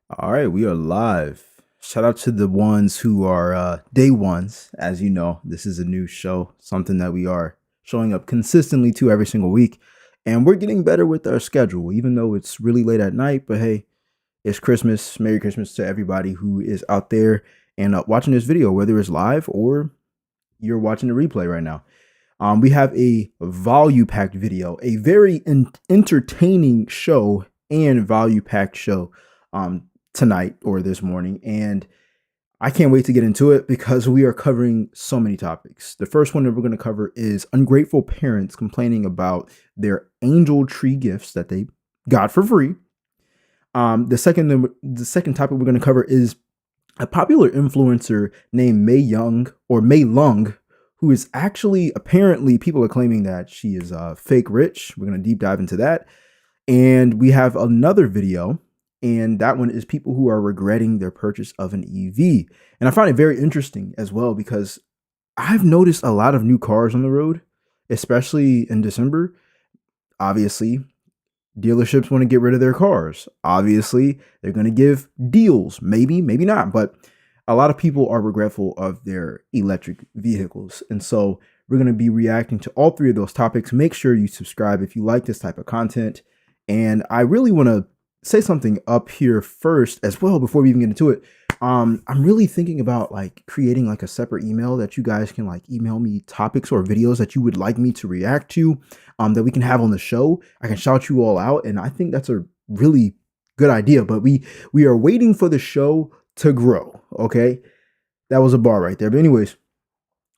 All right, we are live. Shout out to the ones who are day ones. As you know, this is a new show, something that we are showing up consistently to every single week. And we're getting better with our schedule, even though it's really late at night. But hey, it's Christmas. Merry Christmas to everybody who is out there and watching this video, whether it's live or you're watching the replay right now. We have a value packed video, a very entertaining show and value packed show tonight or this morning. And I can't wait to get into it because we are covering so many topics. The first one that we're going to cover is ungrateful parents complaining about their angel tree gifts that they got for free. The second topic we're going to cover is a popular influencer named Mei Leung, who is actually apparently people are claiming that she is fake rich. We're going to deep dive into that. And we have another video, and that one is people who are regretting their purchase of an EV. And I find it very interesting as well because I've noticed a lot of new cars on the road, especially in December. Obviously, dealerships want to get rid of their cars. Obviously, they're going to give deals. Maybe, maybe not. But a lot of people are regretful of their electric vehicles. And so we're going to be reacting to all three of those topics. Make sure you subscribe if you like this type of content. And I really want to say something up here first as well before we even get into it. I'm really thinking about like creating like a separate email that you guys can like email me topics or videos that you would like me to react to, that we can have on the show. I can shout you all out, and I think that's a really good idea. But we are waiting for the show to grow. Okay, that was a bar right there. But anyways,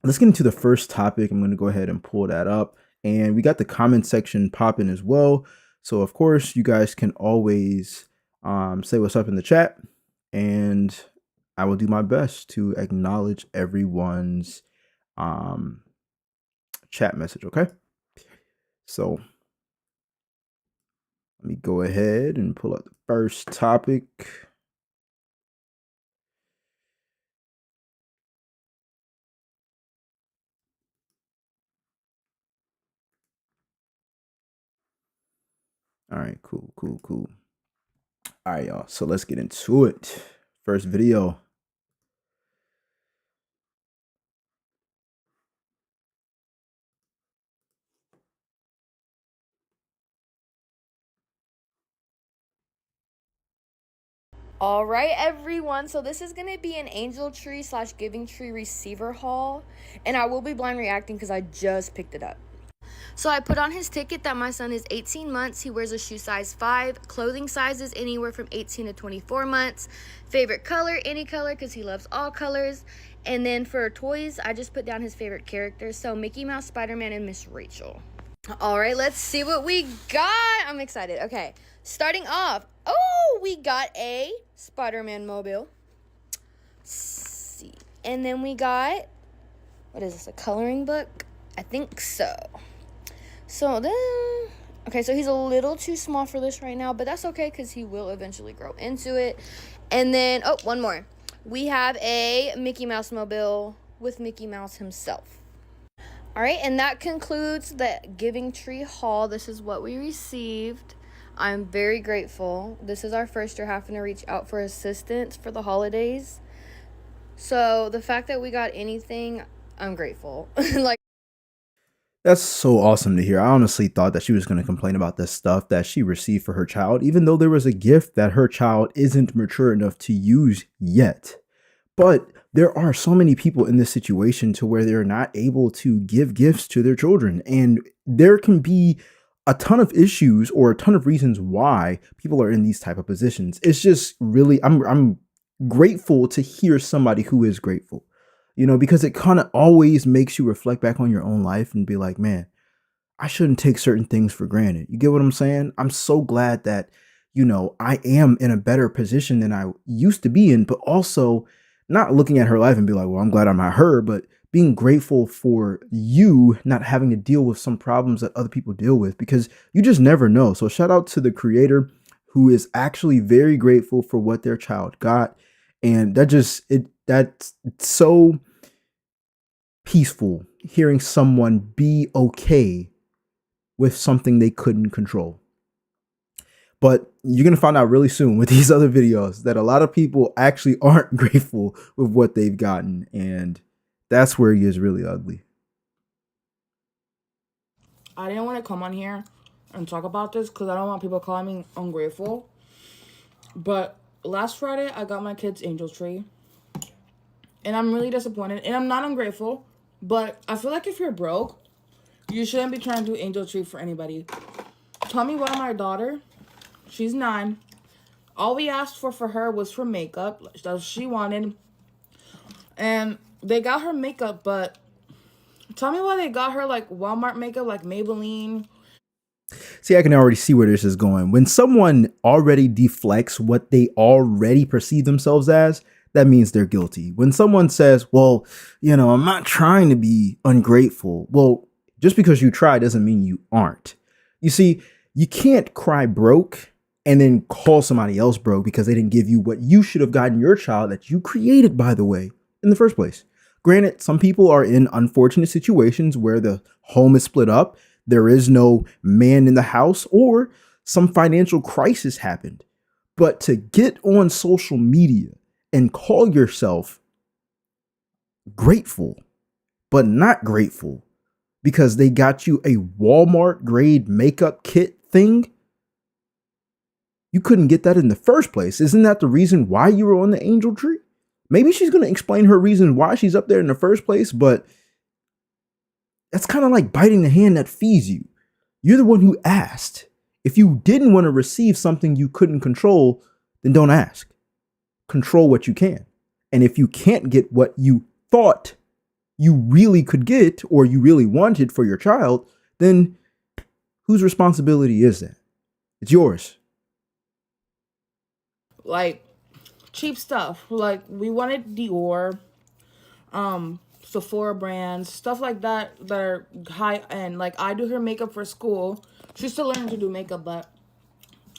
let's get into the first topic. I'm going to go ahead and pull that up, and we got the comment section popping as well. So of course, you guys can always say what's up in the chat, and I will do my best to acknowledge everyone's chat message. Okay. So let me go ahead and pull up the first topic. All right, cool. All right, y'all. So let's get into it. First video. All right, everyone. So this is going to be an angel tree / giving tree receiver haul. And I will be blind reacting because I just picked it up. So I put on his ticket that my son is 18 months. He wears a shoe size 5. Clothing sizes anywhere from 18 to 24 months. Favorite color, any color, because he loves all colors. And then for toys, I just put down his favorite characters. So Mickey Mouse, Spider-Man, and Miss Rachel. All right, let's see what we got. I'm excited. Okay, starting off. Oh, we got a Spider-Man mobile. Let's see. And then we got, what is this, a coloring book? I think so. So then, okay, so he's a little too small for this right now, but that's okay because he will eventually grow into it. And then, oh, one more. We have a Mickey Mouse mobile with Mickey Mouse himself. All right, and that concludes the Giving Tree haul. This is what we received. I'm very grateful. This is our first year having to reach out for assistance for the holidays. So the fact that we got anything, I'm grateful. Like, That's so awesome to hear. I honestly thought that she was going to complain about the stuff that she received for her child, even though there was a gift that her child isn't mature enough to use yet. But there are so many people in this situation to where they're not able to give gifts to their children. And there can be a ton of issues or a ton of reasons why people are in these type of positions. It's just really, I'm grateful to hear somebody who is grateful, because it kind of always makes you reflect back on your own life and be like, man, I shouldn't take certain things for granted. You get what I'm saying? I'm so glad that, I am in a better position than I used to be in, but also not looking at her life and be like, well, I'm glad I'm not her, but being grateful for you not having to deal with some problems that other people deal with, because you just never know. So shout out to the creator who is actually very grateful for what their child got. And that's so peaceful hearing someone be okay with something they couldn't control. But you're going to find out really soon with these other videos that a lot of people actually aren't grateful with what they've gotten. And that's where it gets really ugly. I didn't want to come on here and talk about this because I don't want people calling me ungrateful. But last Friday, I got my kid's angel tree. And I'm really disappointed. And I'm not ungrateful. But I feel like if you're broke, you shouldn't be trying to do angel tree for anybody. Tell me why my daughter, she's 9. All we asked for her was for makeup. That's what she wanted. And they got her makeup, but tell me why they got her like Walmart makeup, like Maybelline. See, I can already see where this is going. When someone already deflects what they already perceive themselves as, that means they're guilty. When someone says, well, I'm not trying to be ungrateful. Well, just because you try doesn't mean you aren't. You see, you can't cry broke and then call somebody else broke because they didn't give you what you should have gotten your child that you created, by the way, in the first place. Granted, some people are in unfortunate situations where the home is split up, there is no man in the house, or some financial crisis happened. But to get on social media and call yourself grateful, but not grateful because they got you a Walmart grade makeup kit thing, you couldn't get that in the first place. Isn't that the reason why you were on the angel tree? Maybe she's going to explain her reason why she's up there in the first place, but that's kind of like biting the hand that feeds you. You're the one who asked. If you didn't want to receive something you couldn't control, then don't ask. Control what you can. And if you can't get what you thought you really could get or you really wanted for your child, then whose responsibility is that? It's yours. Like cheap stuff. Like we wanted Dior, Sephora brands, stuff like that are high end. Like I do her makeup for school. She's still learning to do makeup, but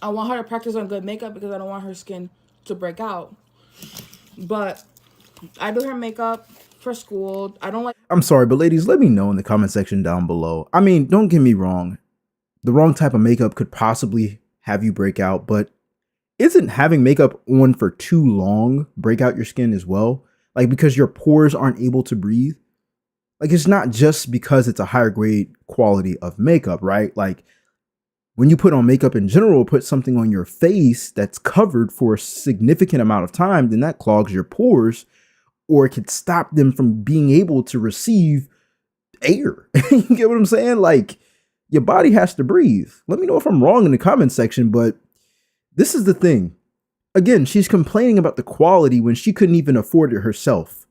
I want her to practice on good makeup because I don't want her skin to break out. But I do her makeup for school. I don't like. I'm sorry, but ladies, let me know in the comment section down below. I mean, don't get me wrong. The wrong type of makeup could possibly have you break out, but isn't having makeup on for too long break out your skin as well? Like because your pores aren't able to breathe? Like it's not just because it's a higher grade quality of makeup, right? Like when you put on makeup in general, put something on your face that's covered for a significant amount of time, then that clogs your pores or it could stop them from being able to receive air. You get what I'm saying? Like your body has to breathe. Let me know if I'm wrong in the comment section, but this is the thing. Again, she's complaining about the quality when she couldn't even afford it herself.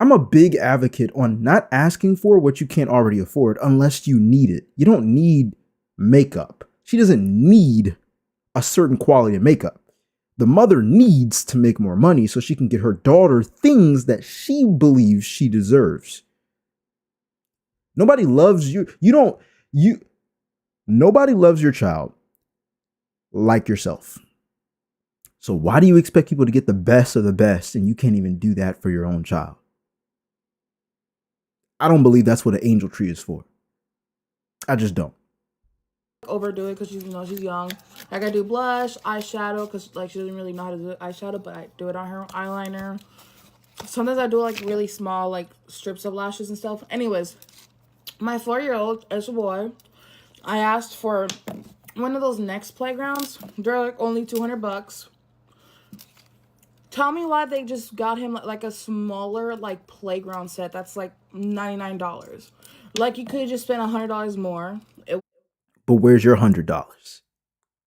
I'm a big advocate on not asking for what you can't already afford unless you need it. You don't need makeup. She doesn't need a certain quality of makeup. The mother needs to make more money so she can get her daughter things that she believes she deserves. Nobody loves you. Nobody loves your child like yourself. So why do you expect people to get the best of the best and you can't even do that for your own child? I don't believe that's what an angel tree is for. I just don't. Overdo it because she's young. Like I do blush, eyeshadow because like she doesn't really know how to do eyeshadow, but I do it on her eyeliner. Sometimes I do like really small like strips of lashes and stuff. Anyways, my 4-year-old is a boy. I asked for one of those Next playgrounds. They're like only $200. Tell me why they just got him like a smaller like playground set that's like $99. Like you could have just spent $100 more. But where's your $100?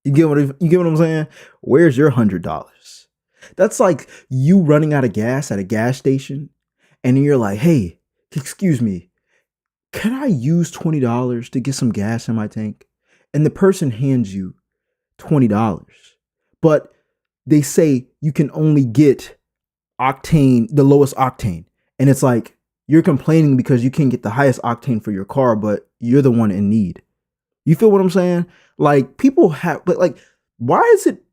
You get what I'm saying? Where's your $100? That's like you running out of gas at a gas station, and then you're like, "Hey, excuse me, can I use $20 to get some gas in my tank?" And the person hands you $20, but they say you can only get octane, the lowest octane, and it's like you're complaining because you can't get the highest octane for your car, but you're the one in need. You feel what I'm saying? Like people have, but like, why is it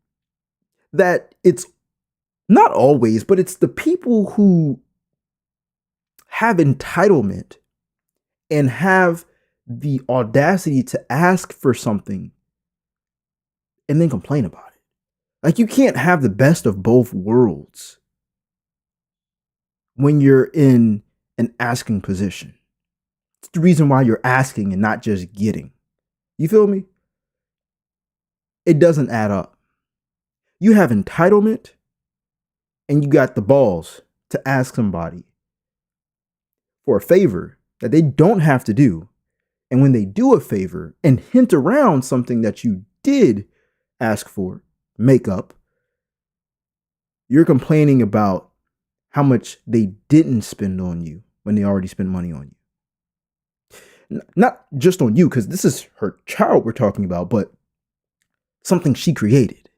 that it's not always, but it's the people who have entitlement and have the audacity to ask for something and then complain about it. Like, you can't have the best of both worlds when you're in an asking position. It's the reason why you're asking and not just getting. You feel me? It doesn't add up. You have entitlement and you got the balls to ask somebody for a favor that they don't have to do. And when they do a favor and hint around something that you did ask for, makeup, you're complaining about how much they didn't spend on you when they already spent money on you. Not just on you, because this is her child we're talking about, but something she created.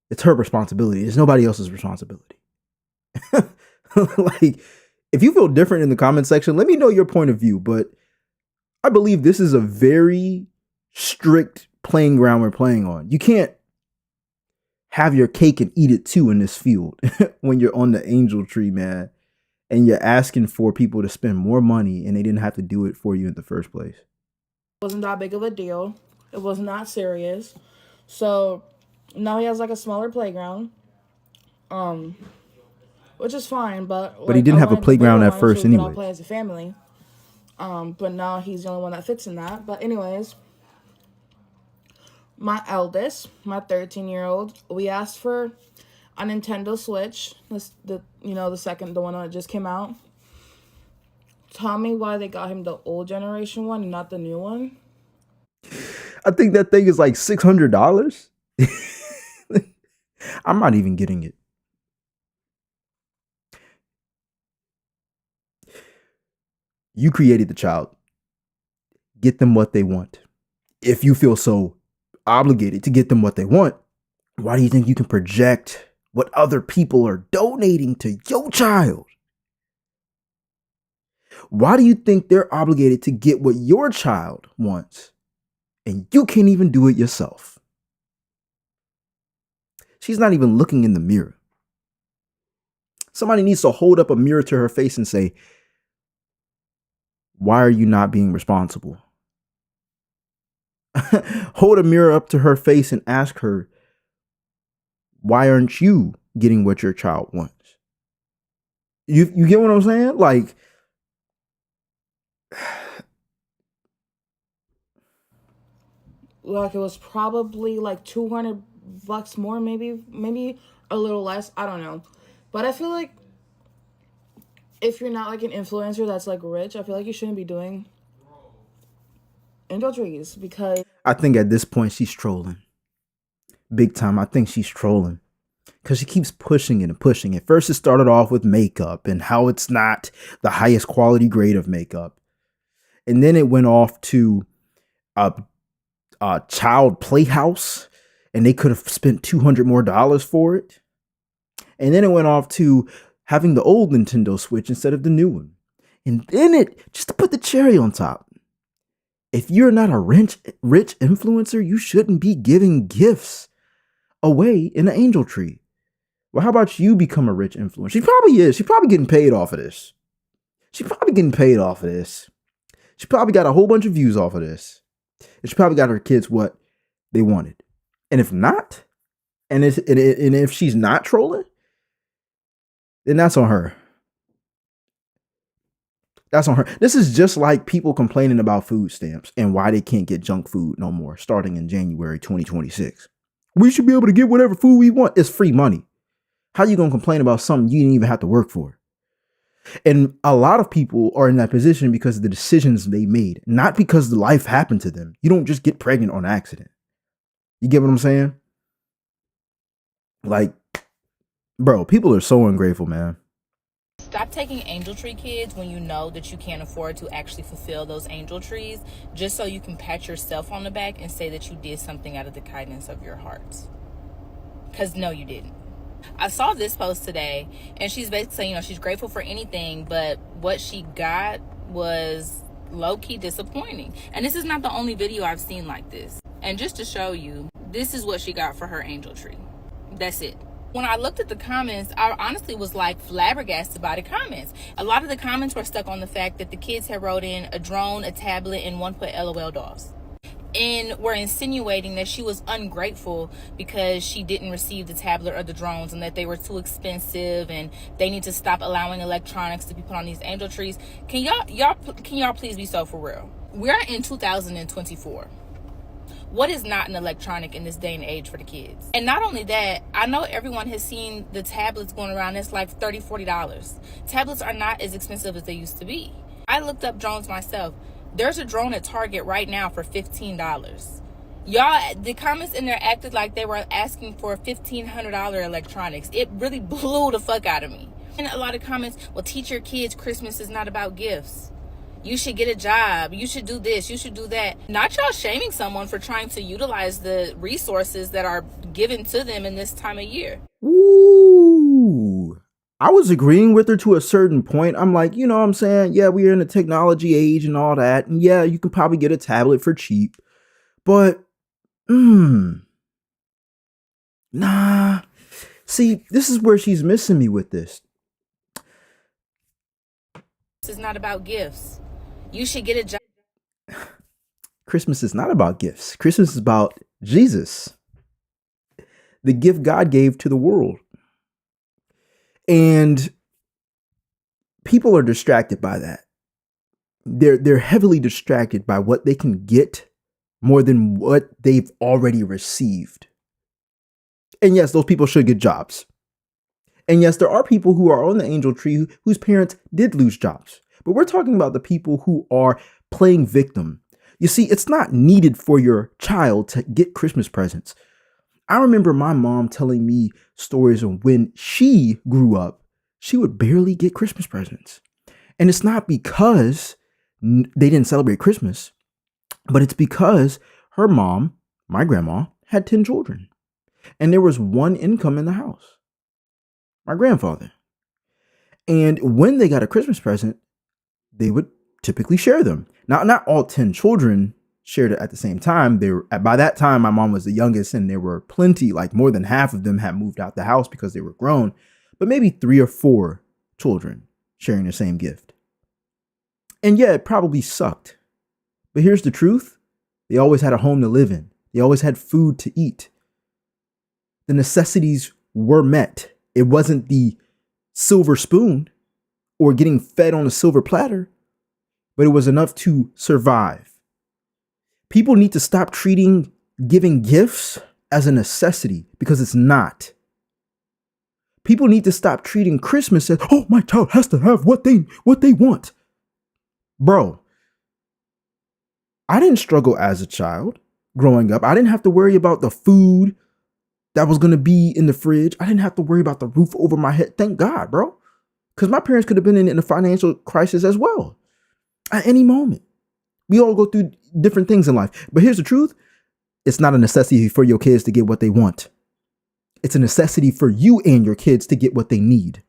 It's her responsibility. It's nobody else's responsibility. Like, if you feel different in the comment section, let me know your point of view. But I believe this is a very strict playing ground we're playing on. You can't have your cake and eat it too in this field when you're on the angel tree, man, and you're asking for people to spend more money and they didn't have to do it for you in the first place. It wasn't that big of a deal. It was not serious. So now he has like a smaller playground, which is fine. But he didn't have a playground at first anyway. We could all anyway. play as a family. But now he's the only one that fits in that. But anyways, my eldest, my 13-year-old, we asked for a Nintendo Switch. The one that just came out. Tell me why they got him the old generation one, not the new one. I think that thing is like $600. I'm not even getting it. You created the child. Get them what they want. If you feel so obligated to get them what they want, why do you think you can project what other people are donating to your child? Why do you think they're obligated to get what your child wants and you can't even do it yourself? She's not even looking in the mirror. Somebody needs to hold up a mirror to her face and say, why are you not being responsible? Hold a mirror up to her face and ask her, why aren't you getting what your child wants? You get what I'm saying? Like, it was probably like $200 more, maybe a little less. I don't know. But I feel like if you're not like an influencer that's like rich, I feel like you shouldn't be doing angel trees, because I think at this point she's trolling. Big time. I think she's trolling. Because she keeps pushing it and pushing it. First, it started off with makeup and how it's not the highest quality grade of makeup. And then it went off to a child playhouse, and they could have spent $200 more for it. And then it went off to having the old Nintendo Switch instead of the new one. And then it, just to put the cherry on top, if you're not a rich influencer, you shouldn't be giving gifts away in the angel tree. Well, how about you become a rich influencer? She probably is. She's probably getting paid off of this. She probably got a whole bunch of views off of this. And she probably got her kids what they wanted. And if not, and if she's not trolling, then that's on her. That's on her. This is just like people complaining about food stamps and why they can't get junk food no more starting in January 2026. We should be able to get whatever food we want. It's free money. How you going to complain about something you didn't even have to work for? And a lot of people are in that position because of the decisions they made, not because the life happened to them. You don't just get pregnant on accident. You get what I'm saying? Like, bro, people are so ungrateful, man. Stop taking angel tree kids when you know that you can't afford to actually fulfill those angel trees just so you can pat yourself on the back and say that you did something out of the kindness of your hearts. Because no, you didn't. I saw this post today, and she's basically saying, she's grateful for anything, but what she got was low-key disappointing. And this is not the only video I've seen like this. And just to show you, this is what she got for her angel tree. That's it. When I looked at the comments, I honestly was like flabbergasted by the comments. A lot of the comments were stuck on the fact that the kids had wrote in a drone, a tablet, and one put LOL dolls. and were insinuating that she was ungrateful because she didn't receive the tablet or the drones and that they were too expensive and they need to stop allowing electronics to be put on these angel trees. Can y'all please be so for real? We're in 2024. What is not an electronic in this day and age for the kids? And not only that, I know everyone has seen the tablets going around. It's like $30, $40. Tablets are not as expensive as they used to be. I looked up drones myself. There's a drone at Target right now for $15. Y'all, the comments in there acted like they were asking for $1,500 electronics. It really blew the fuck out of me. And a lot of comments, well, teach your kids Christmas is not about gifts. You should get a job. You should do this. You should do that. Not y'all shaming someone for trying to utilize the resources that are given to them in this time of year. Ooh. I was agreeing with her to a certain point. I'm like, you know what I'm saying? Yeah, we're in a technology age and all that. And yeah, you can probably get a tablet for cheap. But, nah. See, this is where she's missing me with this. This is not about gifts. You should get a job. Christmas is not about gifts. Christmas is about Jesus, the gift God gave to the world. And people are distracted by that. They're heavily distracted by what they can get more than what they've already received. And yes, those people should get jobs. And yes, there are people who are on the angel tree whose parents did lose jobs. But we're talking about the people who are playing victim. You see, it's not needed for your child to get Christmas presents. I remember my mom telling me stories of when she grew up, she would barely get Christmas presents. And it's not because they didn't celebrate Christmas, but it's because her mom, my grandma, had 10 children. And there was one income in the house, my grandfather. And when they got a Christmas present, they would typically share them. Now, not all 10 children shared it at the same time. By that time, my mom was the youngest, and there were plenty, like more than half of them had moved out the house because they were grown, but maybe 3 or 4 children sharing the same gift. And yeah, it probably sucked. But here's the truth. They always had a home to live in. They always had food to eat. The necessities were met. It wasn't the silver spoon or getting fed on a silver platter, but it was enough to survive. People need to stop treating giving gifts as a necessity, because it's not. People need to stop treating Christmas as, oh, my child has to have what they want. Bro, I didn't struggle as a child growing up. I didn't have to worry about the food that was going to be in the fridge. I didn't have to worry about the roof over my head. Thank God, bro. Because my parents could have been in a financial crisis as well at any moment. We all go through different things in life. But here's the truth. It's not a necessity for your kids to get what they want. It's a necessity for you and your kids to get what they need.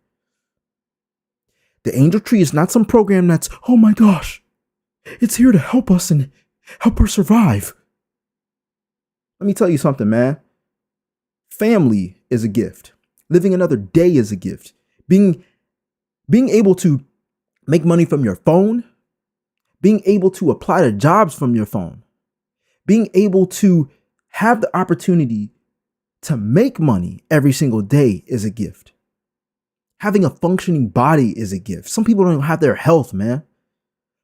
The angel tree is not some program that's, oh my gosh, it's here to help us and help us survive. Let me tell you something, man. Family is a gift. Living another day is a gift. Being able to make money from your phone, being able to apply to jobs from your phone, being able to have the opportunity to make money every single day is a gift. Having a functioning body is a gift. Some people don't have their health, man.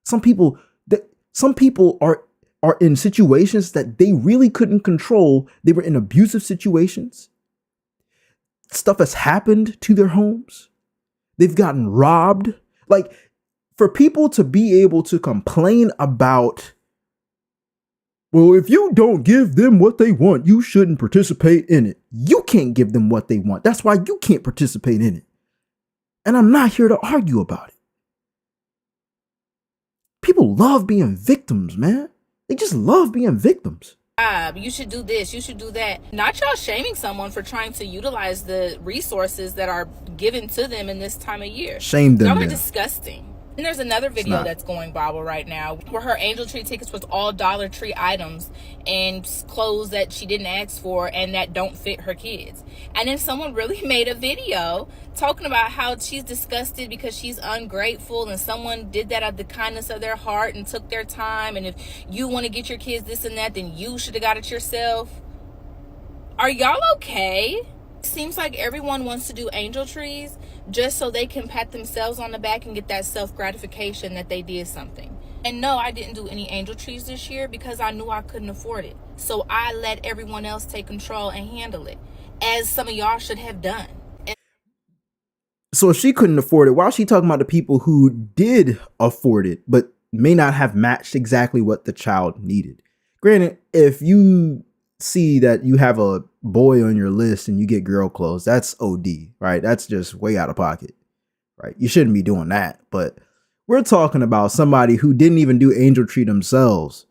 Some people are in situations that they really couldn't control. They were in abusive situations. Stuff has happened to their homes. They've gotten robbed. Like, for people to be able to complain about, well, if you don't give them what they want, you shouldn't participate in it. You can't give them what they want. That's why you can't participate in it. And I'm not here to argue about it. People love being victims, man. They just love being victims. You should do this. You should do that. Not y'all shaming someone for trying to utilize the resources that are given to them in this time of year. Shame them. Y'all are Then. disgusting. And there's another video not. that's going viral right now where her angel tree tickets was all Dollar Tree items and clothes that she didn't ask for and that don't fit her kids. And then someone really made a video talking about how she's disgusted because she's ungrateful and someone did that out of the kindness of their heart and took their time. And if you want to get your kids this and that, then you should have got it yourself. Are y'all okay? Seems like everyone wants to do angel trees just so they can pat themselves on the back and get that self-gratification that they did something. And no, I didn't do any angel trees this year because I knew I couldn't afford it. So I let everyone else take control and handle it, as some of y'all should have done. So if she couldn't afford it, why is she talking about the people who did afford it, but may not have matched exactly what the child needed? Granted, if you see that you have a boy on your list and you get girl clothes, that's OD, right? That's just way out of pocket, right? You shouldn't be doing that. But we're talking about somebody who didn't even do angel tree themselves.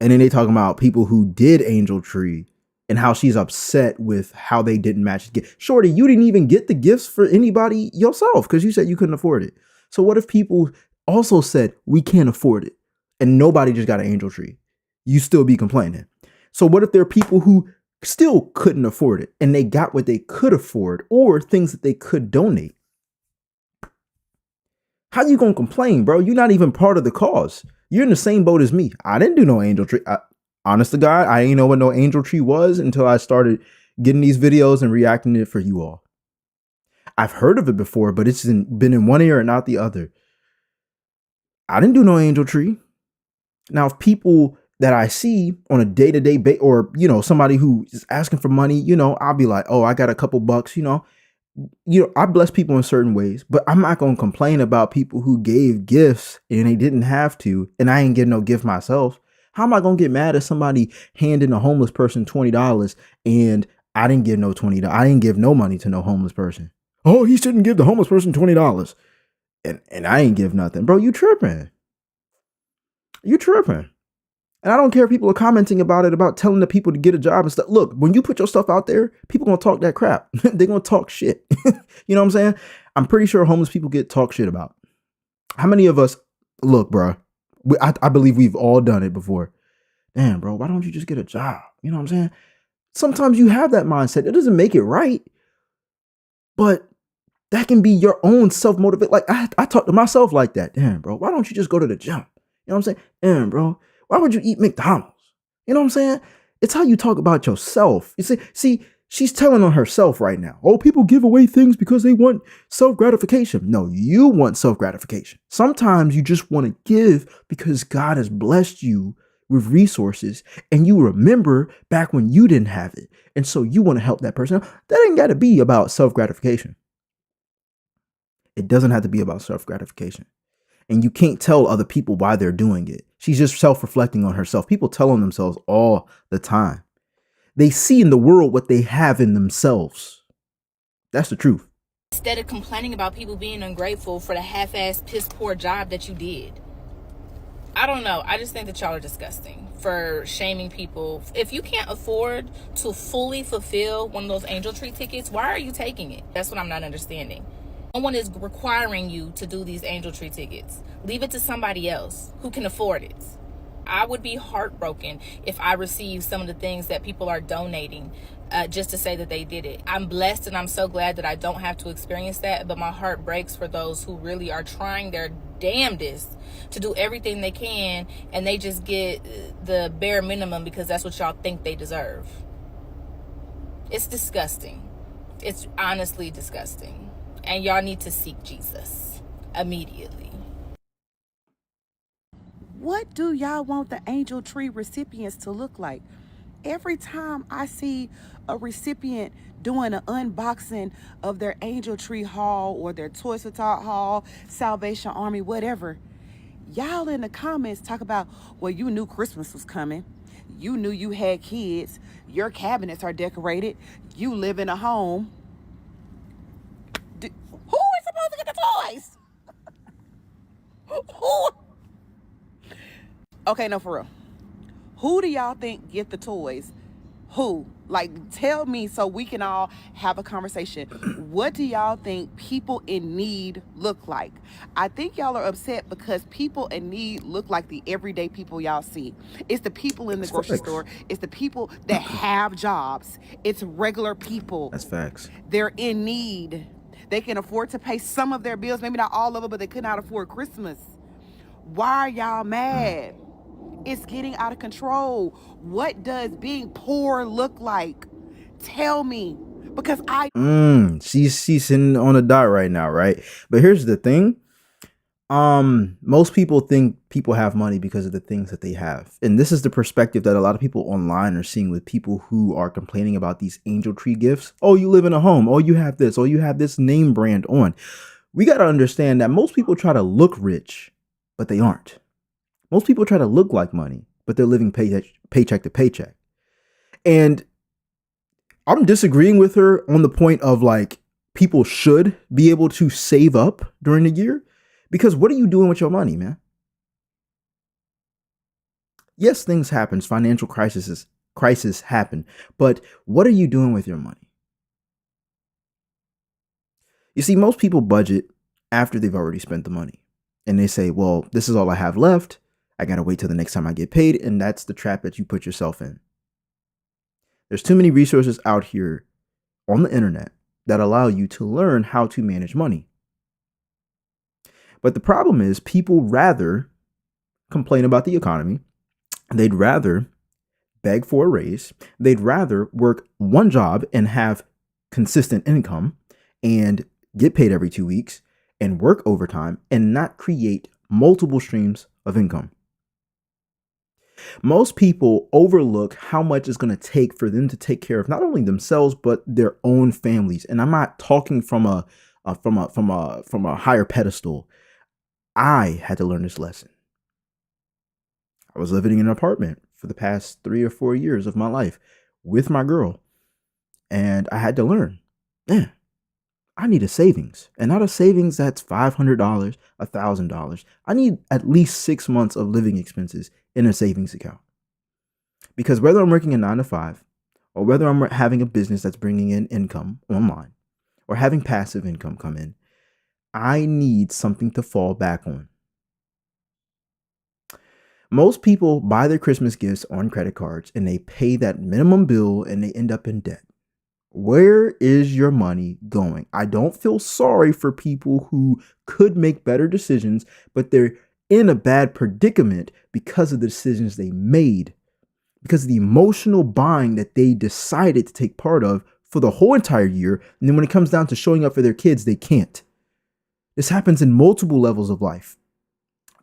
And then they talking about people who did angel tree and how she's upset with how they didn't match the gift. Shorty, you didn't even get the gifts for anybody yourself because you said you couldn't afford it. So what if people also said we can't afford it and nobody just got an angel tree? You still be complaining. So what if there are people who still couldn't afford it and they got what they could afford or things that they could donate? How you gonna complain, bro? You're not even part of the cause. You're in the same boat as me. I didn't do no angel tree. Honest to God, I ain't know what no angel tree was until I started getting these videos and reacting to it for you all. I've heard of it before, but it's been in one ear and not the other. I didn't do no angel tree. Now, if people that I see on a day-to-day basis, or, somebody who is asking for money, I'll be like, oh, I got a couple bucks, I bless people in certain ways, but I'm not going to complain about people who gave gifts and they didn't have to, and I ain't getting no gift myself. How am I going to get mad at somebody handing a homeless person $20 and I didn't give no $20? I didn't give no money to no homeless person. Oh, he shouldn't give the homeless person $20. And I ain't give nothing. Bro, you tripping. You tripping. And I don't care if people are commenting about it, about telling the people to get a job and stuff. Look, when you put your stuff out there, people going to talk that crap. They're going to talk shit. You know what I'm saying? I'm pretty sure homeless people get talk shit about. How many of us, look, bro, I believe we've all done it before. Damn, bro, why don't you just get a job? You know what I'm saying? Sometimes you have that mindset. It doesn't make it right, but that can be your own self-motivate. Like I talk to myself like that. Damn, bro, why don't you just go to the gym? You know what I'm saying? Damn, bro, why would you eat McDonald's? You know what I'm saying? It's how you talk about yourself. You see, she's telling on herself right now. Oh, people give away things because they want self-gratification. No, you want self-gratification. Sometimes you just want to give because God has blessed you with resources and you remember back when you didn't have it. And so you want to help that person. That ain't got to be about self-gratification. It doesn't have to be about self-gratification. And you can't tell other people why they're doing it. She's just self-reflecting on herself. People tell on themselves all the time. They see in the world what they have in themselves. That's the truth. Instead of complaining about people being ungrateful for the half-assed, piss-poor job that you did. I don't know. I just think that y'all are disgusting for shaming people. If you can't afford to fully fulfill one of those angel tree tickets, why are you taking it? That's what I'm not understanding. No one is requiring you to do these angel tree tickets. Leave it to somebody else who can afford it. I would be heartbroken if I received some of the things that people are donating just to say that they did it. I'm blessed and I'm so glad that I don't have to experience that, but my heart breaks for those who really are trying their damnedest to do everything they can and they just get the bare minimum because that's what y'all think they deserve. It's disgusting. It's honestly disgusting. And y'all need to seek Jesus immediately. What do y'all want the angel tree recipients to look like? Every time I see a recipient doing an unboxing of their angel tree haul or their Toys for Tot haul, Salvation Army, whatever, y'all in the comments talk about, well, you knew Christmas was coming. You knew you had kids. Your cabinets are decorated. You live in a home. Who is supposed to get the toys? Who? Okay, no, for real. Who do y'all think get the toys? Who? Like, tell me so we can all have a conversation. What do y'all think people in need look like? I think y'all are upset because people in need look like the everyday people y'all see. It's the people in the That's grocery facts. store. It's the people that have jobs. It's regular people. That's facts. They're in need. They can afford to pay some of their bills, maybe not all of it, but they could not afford Christmas. Why are y'all mad? It's getting out of control. What does being poor look like? Tell me. Because I She's sitting on a dot right now, right? But here's the thing. Most people think people have money because of the things that they have. And this is the perspective that a lot of people online are seeing with people who are complaining about these angel tree gifts. Oh, you live in a home. Oh, you have this. Oh, you have this name brand on. We got to understand that most people try to look rich, but they aren't. Most people try to look like money, but they're living paycheck to paycheck. And I'm disagreeing with her on the point of like people should be able to save up during the year, because what are you doing with your money, man? Yes, things happen, financial crisis happen, but what are you doing with your money? You see, most people budget after they've already spent the money. And they say, well, this is all I have left. I got to wait till the next time I get paid. And that's the trap that you put yourself in. There's too many resources out here on the internet that allow you to learn how to manage money. But the problem is people rather complain about the economy. They'd rather beg for a raise. They'd rather work one job and have consistent income and get paid every 2 weeks and work overtime and not create multiple streams of income. Most people overlook how much it's going to take for them to take care of not only themselves but their own families. And I'm not talking from a higher pedestal. I had to learn this lesson. I was living in an apartment for the past 3 or 4 years of my life with my girl, and I had to learn. Man, I need a savings, and not a savings that's $500, $1,000. I need at least 6 months of living expenses in a savings account. Because whether I'm working a 9 to 5, or whether I'm having a business that's bringing in income online, or having passive income come in, I need something to fall back on. Most people buy their Christmas gifts on credit cards and they pay that minimum bill and they end up in debt. Where is your money going? I don't feel sorry for people who could make better decisions, but they're in a bad predicament because of the decisions they made, because of the emotional buying that they decided to take part of for the whole entire year. And then when it comes down to showing up for their kids, they can't. This happens in multiple levels of life.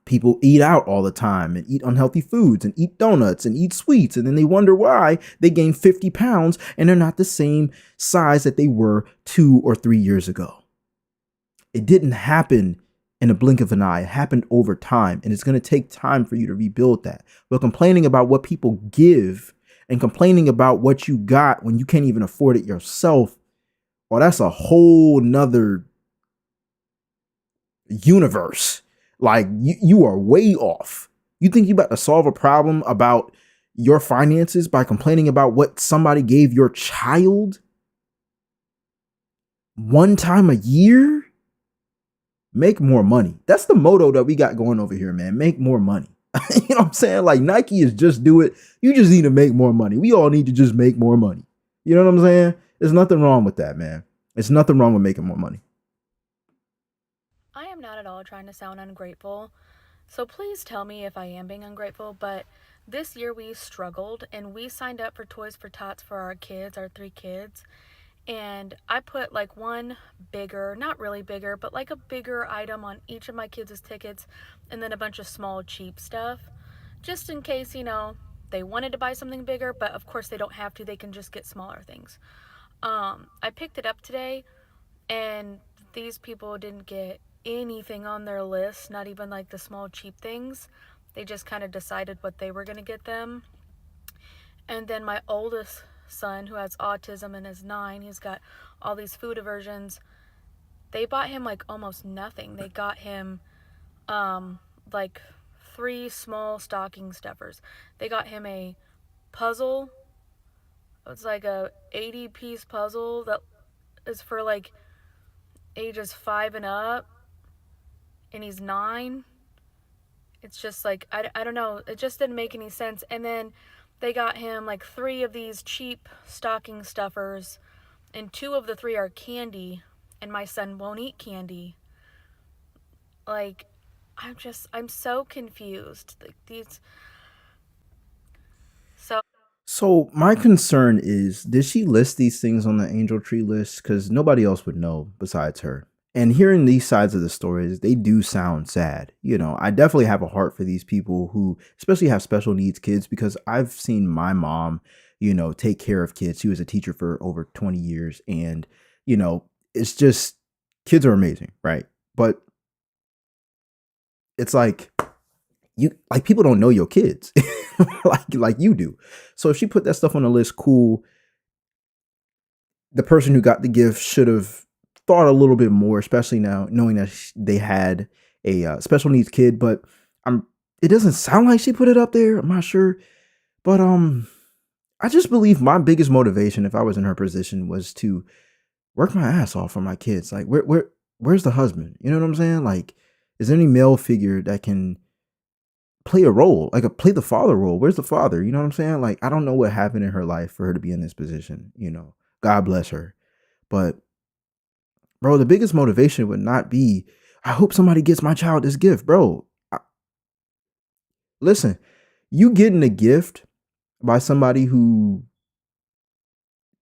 People eat out all the time and eat unhealthy foods and eat donuts and eat sweets. And then they wonder why they gain 50 pounds and they're not the same size that they were 2 or 3 years ago. It didn't happen in a blink of an eye. It happened over time. And it's going to take time for you to rebuild that. But complaining about what people give and complaining about what you got when you can't even afford it yourself, well, that's a whole nother universe. Like you are way off. You think you about to solve a problem about your finances by complaining about what somebody gave your child one time a year? Make more money. That's the motto that we got going over here, man. Make more money. You know what I'm saying? Like Nike is just do it. You just need to make more money. We all need to just make more money. You know what I'm saying? There's nothing wrong with that, man. There's nothing wrong with making more money. I am not at all trying to sound ungrateful, so please tell me if I am being ungrateful, but this year we struggled and we signed up for Toys for Tots for our kids, our 3 kids, and I put like one bigger, not really bigger, but like a bigger item on each of my kids' tickets and then a bunch of small cheap stuff, just in case, they wanted to buy something bigger, but of course they don't have to, they can just get smaller things. I picked it up today and these people didn't get anything on their list, not even like the small cheap things. They just kind of decided what they were going to get them. And then my oldest son, who has autism and is 9, he's got all these food aversions. They bought him like almost nothing. They got him like 3 small stocking stuffers. They got him a puzzle It's like a 80-piece puzzle that is for like ages 5 and up, and he's 9. It's just like, I don't know, it just didn't make any sense. And then they got him like 3 of these cheap stocking stuffers, and 2 of the 3 are candy, and my son won't eat candy. Like, I'm so confused. Like, these. So So my concern is, did she list these things on the angel tree list? Because nobody else would know besides her. And hearing these sides of the stories, they do sound sad. You know, I definitely have a heart for these people who, especially have special needs kids, because I've seen my mom, you know, take care of kids. She was a teacher for over 20 years. And, you know, it's just, kids are amazing, right? But it's like, you like, people don't know your kids like you do. So if she put that stuff on the list, cool. The person who got the gift should have thought a little bit more, especially now knowing that they had a special needs kid. But I'm it doesn't sound like she put it up there. I'm not sure, but I just believe my biggest motivation, if I was in her position, was to work my ass off for my kids. Like, where's the husband? You know what I'm saying? Like, is there any male figure that can play a role, like play the father role? Where's the father? You know what I'm saying? Like, I don't know what happened in her life for her to be in this position. You know, God bless her. But bro, the biggest motivation would not be, I hope somebody gets my child this gift, bro. Listen, you getting a gift by somebody who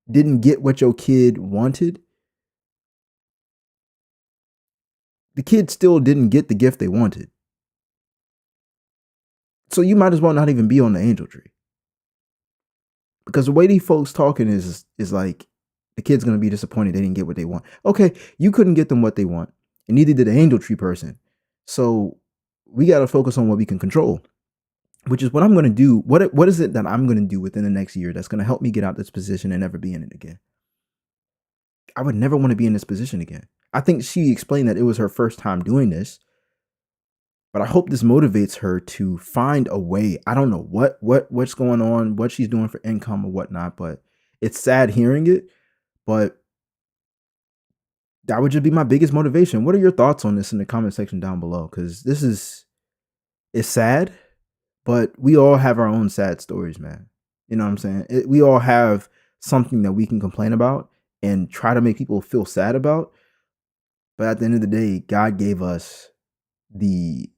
didn't get what your kid wanted, the kid still didn't get the gift they wanted. So you might as well not even be on the angel tree. Because the way these folks talking is like, the kid's gonna be disappointed they didn't get what they want. Okay, you couldn't get them what they want, and neither did the angel tree person. So we gotta focus on what we can control, which is what I'm gonna do. What is it that I'm gonna do within the next year that's gonna help me get out this position and never be in it again? I would never want to be in this position again. I think she explained that it was her first time doing this, but I hope this motivates her to find a way. I don't know what's going on, what she's doing for income or whatnot, but it's sad hearing it. But that would just be my biggest motivation. What are your thoughts on this in the comment section down below? Because it's sad, but we all have our own sad stories, man. You know what I'm saying? We all have something that we can complain about and try to make people feel sad about. But at the end of the day, God gave us the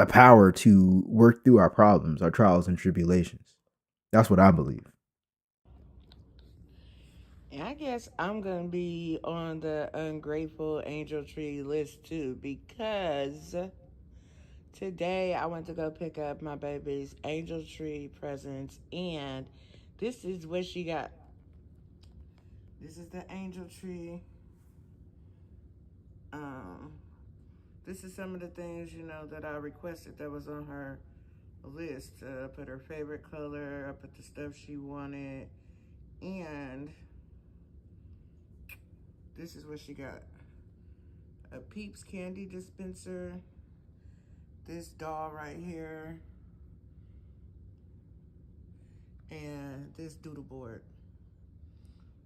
power to work through our problems, our trials and tribulations. That's what I believe. And I guess I'm going to be on the ungrateful angel tree list too, because today I went to go pick up my baby's angel tree presents, and this is what she got. This is the angel tree. Um, this is some of the things, that I requested that was on her list. I put her favorite color, I put the stuff she wanted, and this is what she got. A Peeps candy dispenser, this doll right here, and this doodle board.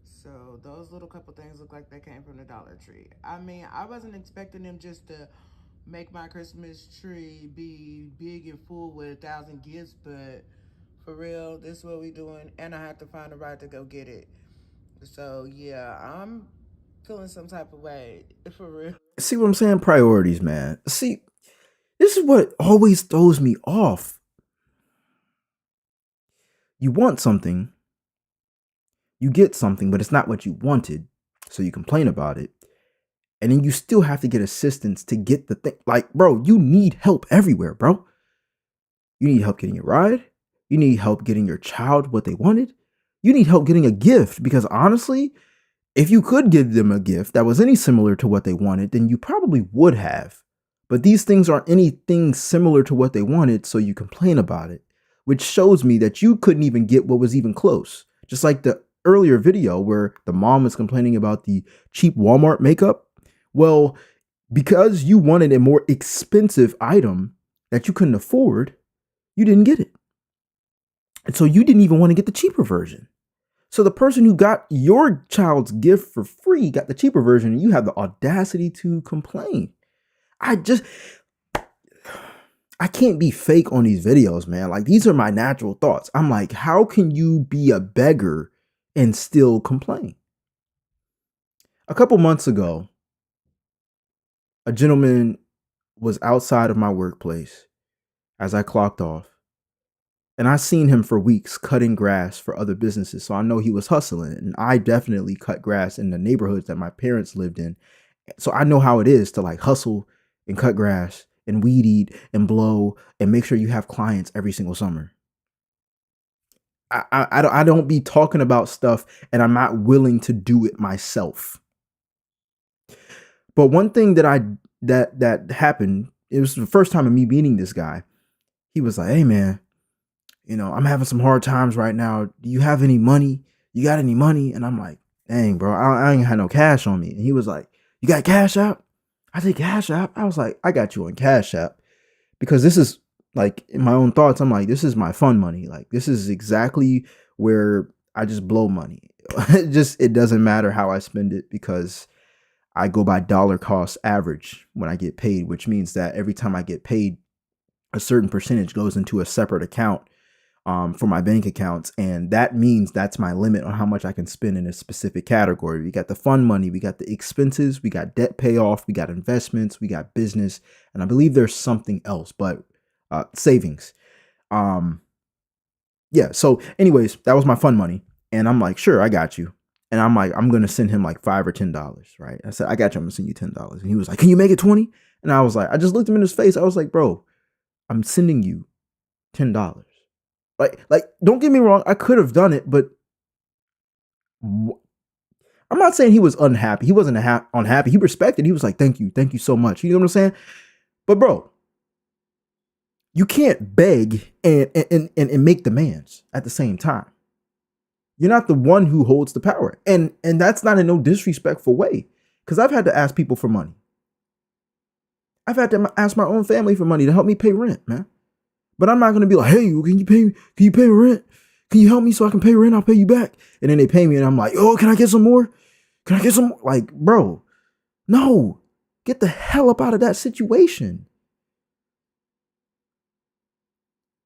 So those little couple things look like they came from the Dollar Tree. I mean, I wasn't expecting them just to make my Christmas tree be big and full with 1,000 gifts, but for real, this is what we doing, and I have to find a ride to go get it. So yeah, I'm feeling some type of way, for real. See what I'm saying? Priorities, man. See, this is what always throws me off. You want something, you get something, but it's not what you wanted. So you complain about it. And then you still have to get assistance to get the thing. Like, bro, you need help everywhere, bro. You need help getting your ride. You need help getting your child what they wanted. You need help getting a gift, because honestly, if you could give them a gift that was any similar to what they wanted, then you probably would have. But these things aren't anything similar to what they wanted, so you complain about it, which shows me that you couldn't even get what was even close. Just like the earlier video where the mom was complaining about the cheap Walmart makeup. Well, because you wanted a more expensive item that you couldn't afford, you didn't get it. And so you didn't even want to get the cheaper version. So the person who got your child's gift for free got the cheaper version, and you have the audacity to complain. I can't be fake on these videos, man. Like, these are my natural thoughts. I'm like, how can you be a beggar and still complain? A couple months ago, a gentleman was outside of my workplace as I clocked off. And I seen him for weeks cutting grass for other businesses. So I know he was hustling. And I definitely cut grass in the neighborhoods that my parents lived in. So I know how it is to like hustle and cut grass and weed eat and blow and make sure you have clients every single summer. I don't be talking about stuff and I'm not willing to do it myself. But one thing that happened, it was the first time of me meeting this guy. He was like, "Hey man, I'm having some hard times right now. Do you have any money? You got any money?" And I'm like, "Dang, bro, I ain't had no cash on me." And he was like, "You got Cash App?" I said, "Cash App?" I was like, "I got you on Cash App." Because this is like, in my own thoughts, I'm like, this is my fun money. Like, this is exactly where I just blow money. It doesn't matter how I spend it because I go by dollar cost average when I get paid, which means that every time I get paid, a certain percentage goes into a separate account for my bank accounts. And that means that's my limit on how much I can spend in a specific category. We got the fun money, we got the expenses, we got debt payoff, we got investments, we got business, and I believe there's something else, but savings. Yeah. So anyways, that was my fun money. And I'm like, sure, I got you. And I'm like, I'm going to send him like $5 or $10, right? I said, I got you. I'm going to send you $10. And he was like, can you make it 20? And I was like, I just looked him in his face. I was like, bro, I'm sending you $10. Like, don't get me wrong. I could have done it, but I'm not saying he was unhappy. He wasn't unhappy. He respected. He was like, thank you so much. You know what I'm saying? But bro, you can't beg and make demands at the same time. You're not the one who holds the power. And that's not in no disrespectful way. Because I've had to ask people for money. I've had to ask my own family for money to help me pay rent, man. But I'm not going to be like, hey, can you pay rent? Can you help me so I can pay rent? I'll pay you back. And then they pay me and I'm like, oh, can I get some more? Can I get some more? Like, bro, no, get the hell up out of that situation.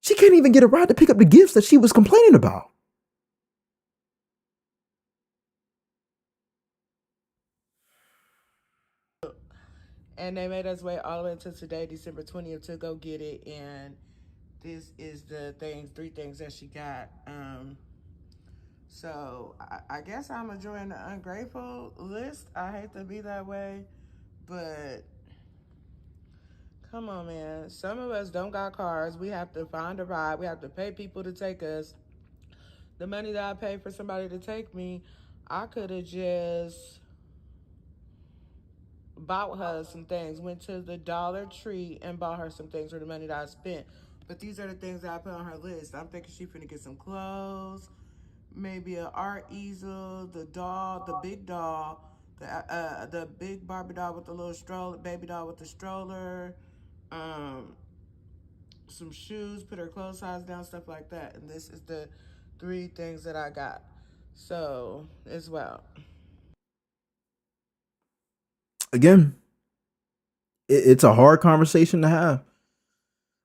She can't even get a ride to pick up the gifts that she was complaining about. And they made us wait all the way until today, December 20th, to go get it. And this is the three things that she got. So I guess I'm enjoying the ungrateful list. I hate to be that way, but come on, man. Some of us don't got cars. We have to find a ride. We have to pay people to take us. The money that I paid for somebody to take me, I could have just bought her some things, went to the Dollar Tree and bought her some things for the money that I spent. But these are the things that I put on her list. I'm thinking she finna get some clothes, maybe an art easel, the doll, the big doll, the big Barbie doll with the little stroller, baby doll with the stroller, some shoes, put her clothes size down, stuff like that. And this is the three things that I got. So, as well. Again, it's a hard conversation to have.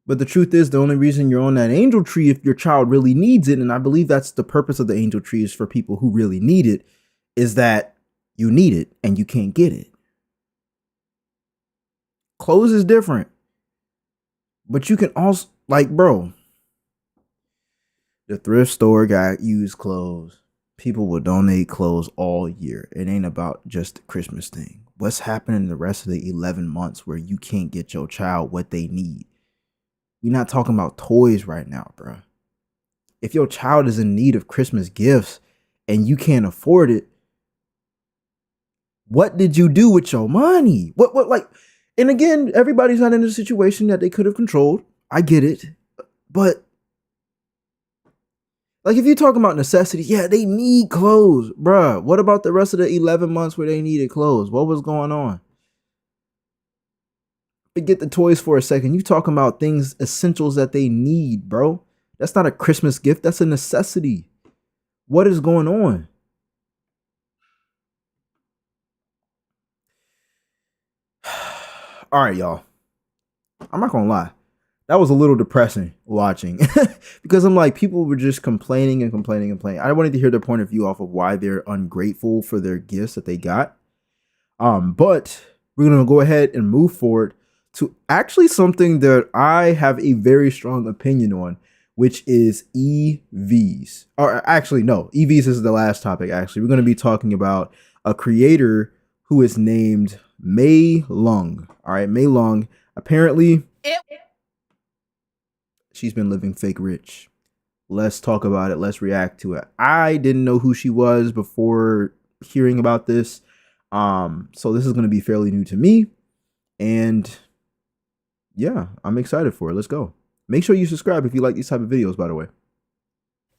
But the truth is, the only reason you're on that angel tree if your child really needs it, and I believe that's the purpose of the angel tree is for people who really need it, is that you need it and you can't get it. Clothes is different. But you can also, like, bro, the thrift store got used clothes. People will donate clothes all year. It ain't about just the Christmas thing. What's happening the rest of the 11 months where you can't get your child what they need? We're not talking about toys right now, bro. If your child is in need of Christmas gifts and you can't afford it, what did you do with your money? What, like, and again, everybody's not in a situation that they could have controlled. I get it. But, like, if you're talking about necessity, yeah, they need clothes, bruh. What about the rest of the 11 months where they needed clothes? What was going on? Forget the toys for a second. You talking about things, essentials that they need, bro. That's not a Christmas gift. That's a necessity. What is going on? All right, y'all. I'm not gonna lie. That was a little depressing watching because I'm like, people were just complaining and complaining and complaining. I wanted to hear their point of view off of why they're ungrateful for their gifts that they got. But we're gonna go ahead and move forward to actually something that I have a very strong opinion on, which is EVs. Or actually, no, EVs is the last topic. Actually, we're gonna be talking about a creator who is named Leung. All right, Leung. Apparently, she's been living fake rich. Let's talk about it. Let's react to it. I didn't know who she was before hearing about this. So this is going to be fairly new to me. And yeah, I'm excited for it. Let's go. Make sure you subscribe if you like these type of videos, by the way.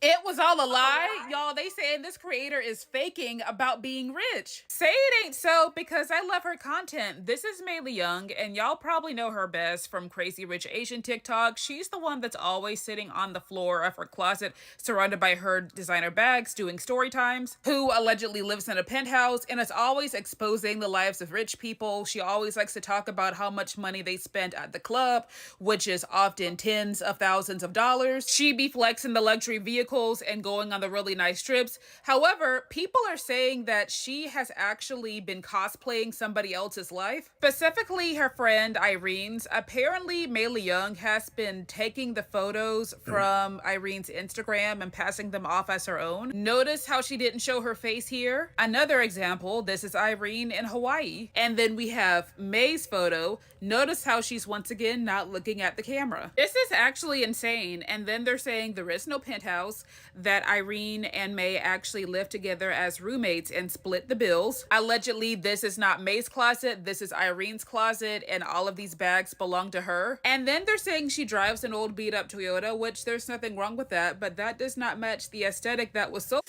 It was all a lie. Y'all, they saying this creator is faking about being rich. Say it ain't so, because I love her content. This is Leung, and y'all probably know her best from Crazy Rich Asian TikTok. She's the one that's always sitting on the floor of her closet, surrounded by her designer bags, doing story times, who allegedly lives in a penthouse and is always exposing the lives of rich people. She always likes to talk about how much money they spent at the club, which is often tens of thousands of dollars. She be flexing the luxury vehicles and going on the really nice trips. However, people are saying that she has actually been cosplaying somebody else's life, specifically her friend Irene's. Apparently, Leung has been taking the photos from Irene's Instagram and passing them off as her own. Notice how she didn't show her face here? Another example, this is Irene in Hawaii. And then we have May's photo. Notice how she's once again not looking at the camera. This is actually insane. And then they're saying there is no penthouse, that Irene and May actually live together as roommates and split the bills. Allegedly, this is not May's closet, this is Irene's closet, and all of these bags belong to her. And then they're saying she drives an old beat up Toyota, which there's nothing wrong with that, but that does not match the aesthetic that was so.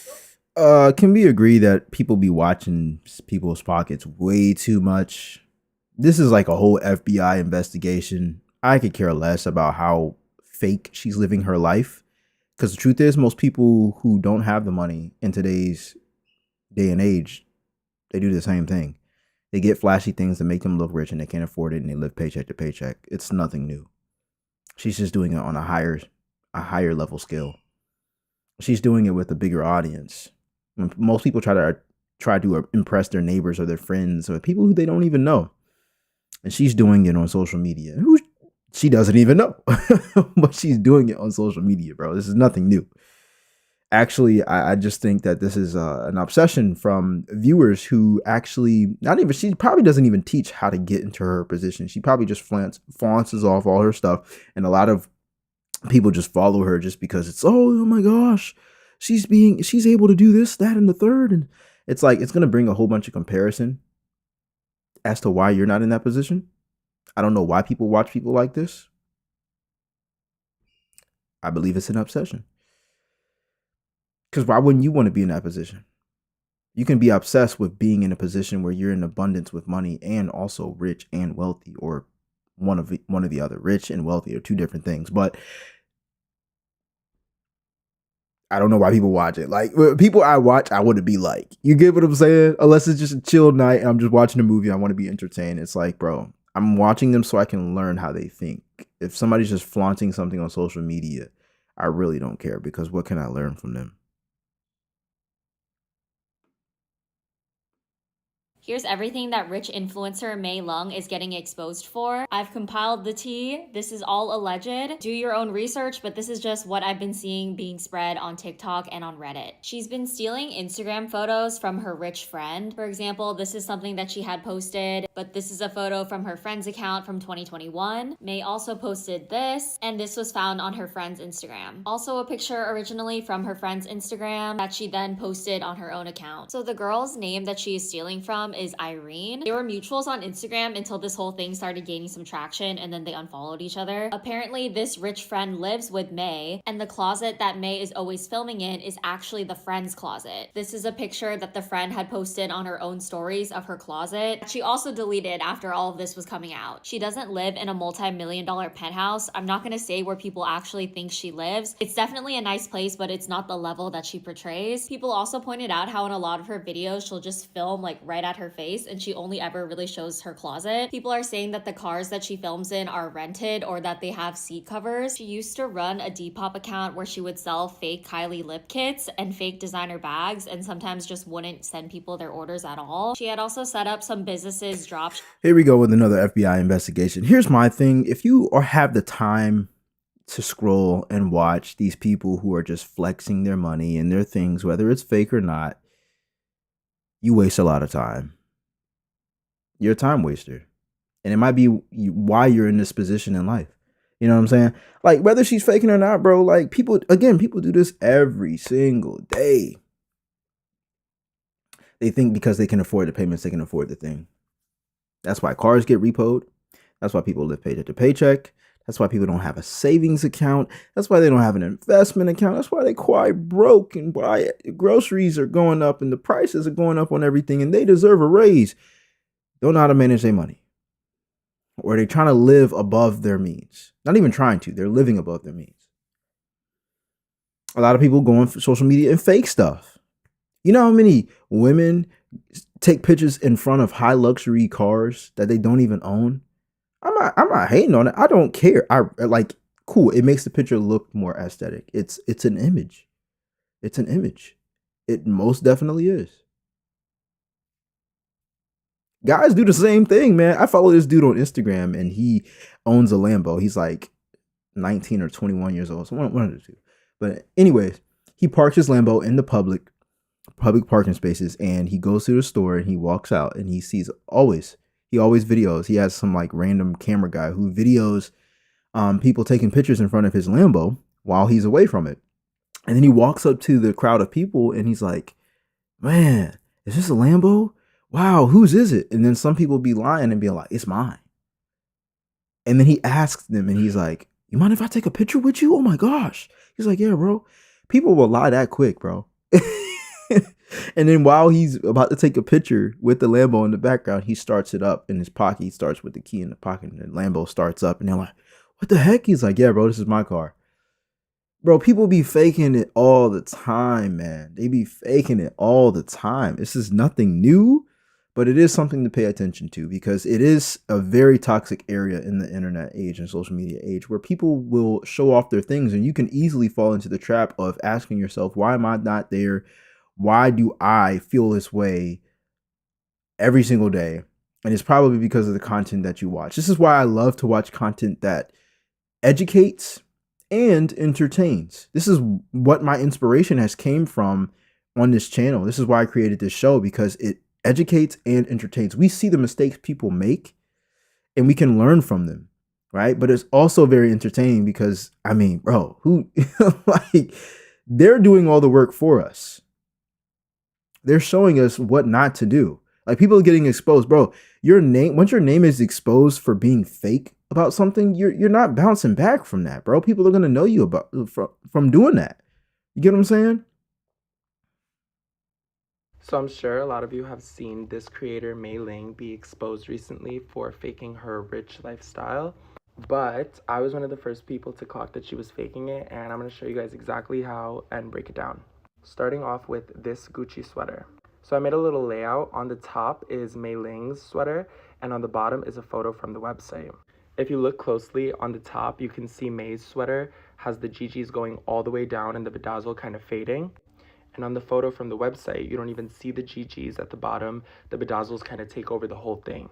Can we agree that people be watching people's pockets way too much? This is like a whole FBI investigation. I could care less about how fake she's living her life. Because the truth is, most people who don't have the money in today's day and age, they do the same thing. They get flashy things that make them look rich and they can't afford it and they live paycheck to paycheck. It's nothing new. She's just doing it on a higher level scale. She's doing it with a bigger audience. Most people try to impress their neighbors or their friends or people who they don't even know. And she's doing it on social media. She doesn't even know, but she's doing it on social media, bro. This is nothing new. Actually, I just think that this is an obsession from viewers who actually she probably doesn't even teach how to get into her position. She probably just flaunts off all her stuff. And a lot of people just follow her just because it's, oh my gosh, she's able to do this, that, and the third. And it's like, it's going to bring a whole bunch of comparison as to why you're not in that position. I don't know why people watch people like this. I believe it's an obsession. Because why wouldn't you want to be in that position? You can be obsessed with being in a position where you're in abundance with money and also rich and wealthy, or one of the other. Rich and wealthy are two different things. But I don't know why people watch it. Like, people I watch, I want to be like. You get what I'm saying? Unless it's just a chill night and I'm just watching a movie, I want to be entertained. It's like, bro, I'm watching them so I can learn how they think. If somebody's just flaunting something on social media, I really don't care, because what can I learn from them? Here's everything that rich influencer Leung is getting exposed for. I've compiled the tea. This is all alleged. Do your own research, but this is just what I've been seeing being spread on TikTok and on Reddit. She's been stealing Instagram photos from her rich friend. For example, this is something that she had posted, but this is a photo from her friend's account from 2021. May also posted this, and this was found on her friend's Instagram. Also a picture originally from her friend's Instagram that she then posted on her own account. So the girl's name that she is stealing from from is Irene. They were mutuals on Instagram until this whole thing started gaining some traction, and then they unfollowed each other. Apparently, this rich friend lives with May, and the closet that May is always filming in is actually the friend's closet. This is a picture that the friend had posted on her own stories of her closet. She also deleted after all of this was coming out. She doesn't live in a multi-million-dollar penthouse. I'm not gonna say where people actually think she lives. It's definitely a nice place, but it's not the level that she portrays. People also pointed out how in a lot of her videos, she'll just film like right at her face, and she only ever really shows her closet. People are saying that the cars that she films in are rented or that they have seat covers. She used to run a Depop account where she would sell fake Kylie lip kits and fake designer bags, and sometimes just wouldn't send people their orders at all. She had also set up some businesses drop. Here we go with another FBI investigation. Here's my thing. If you have the time to scroll and watch these people who are just flexing their money and their things, whether it's fake or not, you waste a lot of time. You're a time waster. And it might be why you're in this position in life. You know what I'm saying? Like, whether she's faking or not, bro, like, people do this every single day. They think because they can afford the payments, they can afford the thing. That's why cars get repoed. That's why people live paycheck to paycheck. That's why people don't have a savings account. That's why they don't have an investment account. That's why they quite broke and why groceries are going up and the prices are going up on everything, and they deserve a raise. Don't know how to manage their money. Or they're trying to live above their means. Not even trying to. They're living above their means. A lot of people go on social media and fake stuff. You know how many women take pictures in front of high luxury cars that they don't even own? I'm not hating on it. I don't care. I like, cool. It makes the picture look more aesthetic. It's an image. It's an image. It most definitely is. Guys do the same thing, man. I follow this dude on Instagram and he owns a Lambo. He's like 19 or 21 years old. So one of the two. But anyways, he parks his Lambo in the public parking spaces, and he goes to the store and he walks out and he sees he always videos. He has some like random camera guy who videos people taking pictures in front of his Lambo while he's away from it. And then he walks up to the crowd of people and he's like, man, is this a Lambo? Wow, whose is it? And then some people be lying and be like, it's mine. And then he asks them and he's like, you mind if I take a picture with you? Oh my gosh. He's like, yeah, bro. People will lie that quick, bro. And then while he's about to take a picture with the Lambo in the background, he starts it up in his pocket. He starts with the key in the pocket and the Lambo starts up and they're like, what the heck? He's like, yeah, bro, this is my car. Bro, people be faking it all the time, man. They be faking it all the time. This is nothing new, but it is something to pay attention to because it is a very toxic area in the internet age and social media age where people will show off their things, and you can easily fall into the trap of asking yourself, why am I not there? Why do I feel this way every single day? And it's probably because of the content that you watch. This is why I love to watch content that educates and entertains. This is what my inspiration has came from on this channel. This is why I created this show, because it educates and entertains. We see the mistakes people make and we can learn from them, right? But it's also very entertaining because, I mean, bro, who like, they're doing all the work for us. They're showing us what not to do. Like, people are getting exposed, bro. Your name, once your name is exposed for being fake about something, you're not bouncing back from that, bro. People are gonna know you about from doing that. You get what I'm saying? So I'm sure a lot of you have seen this creator Leung be exposed recently for faking her rich lifestyle. But I was one of the first people to clock that she was faking it, and I'm going to show you guys exactly how and break it down. Starting off with this Gucci sweater. So I made a little layout. On the top is Leung's sweater, and on the bottom is a photo from the website. If you look closely on the top, you can see May's sweater has the GGs going all the way down and the bedazzle kind of fading. And on the photo from the website, you don't even see the GGs at the bottom. The bedazzles kind of take over the whole thing.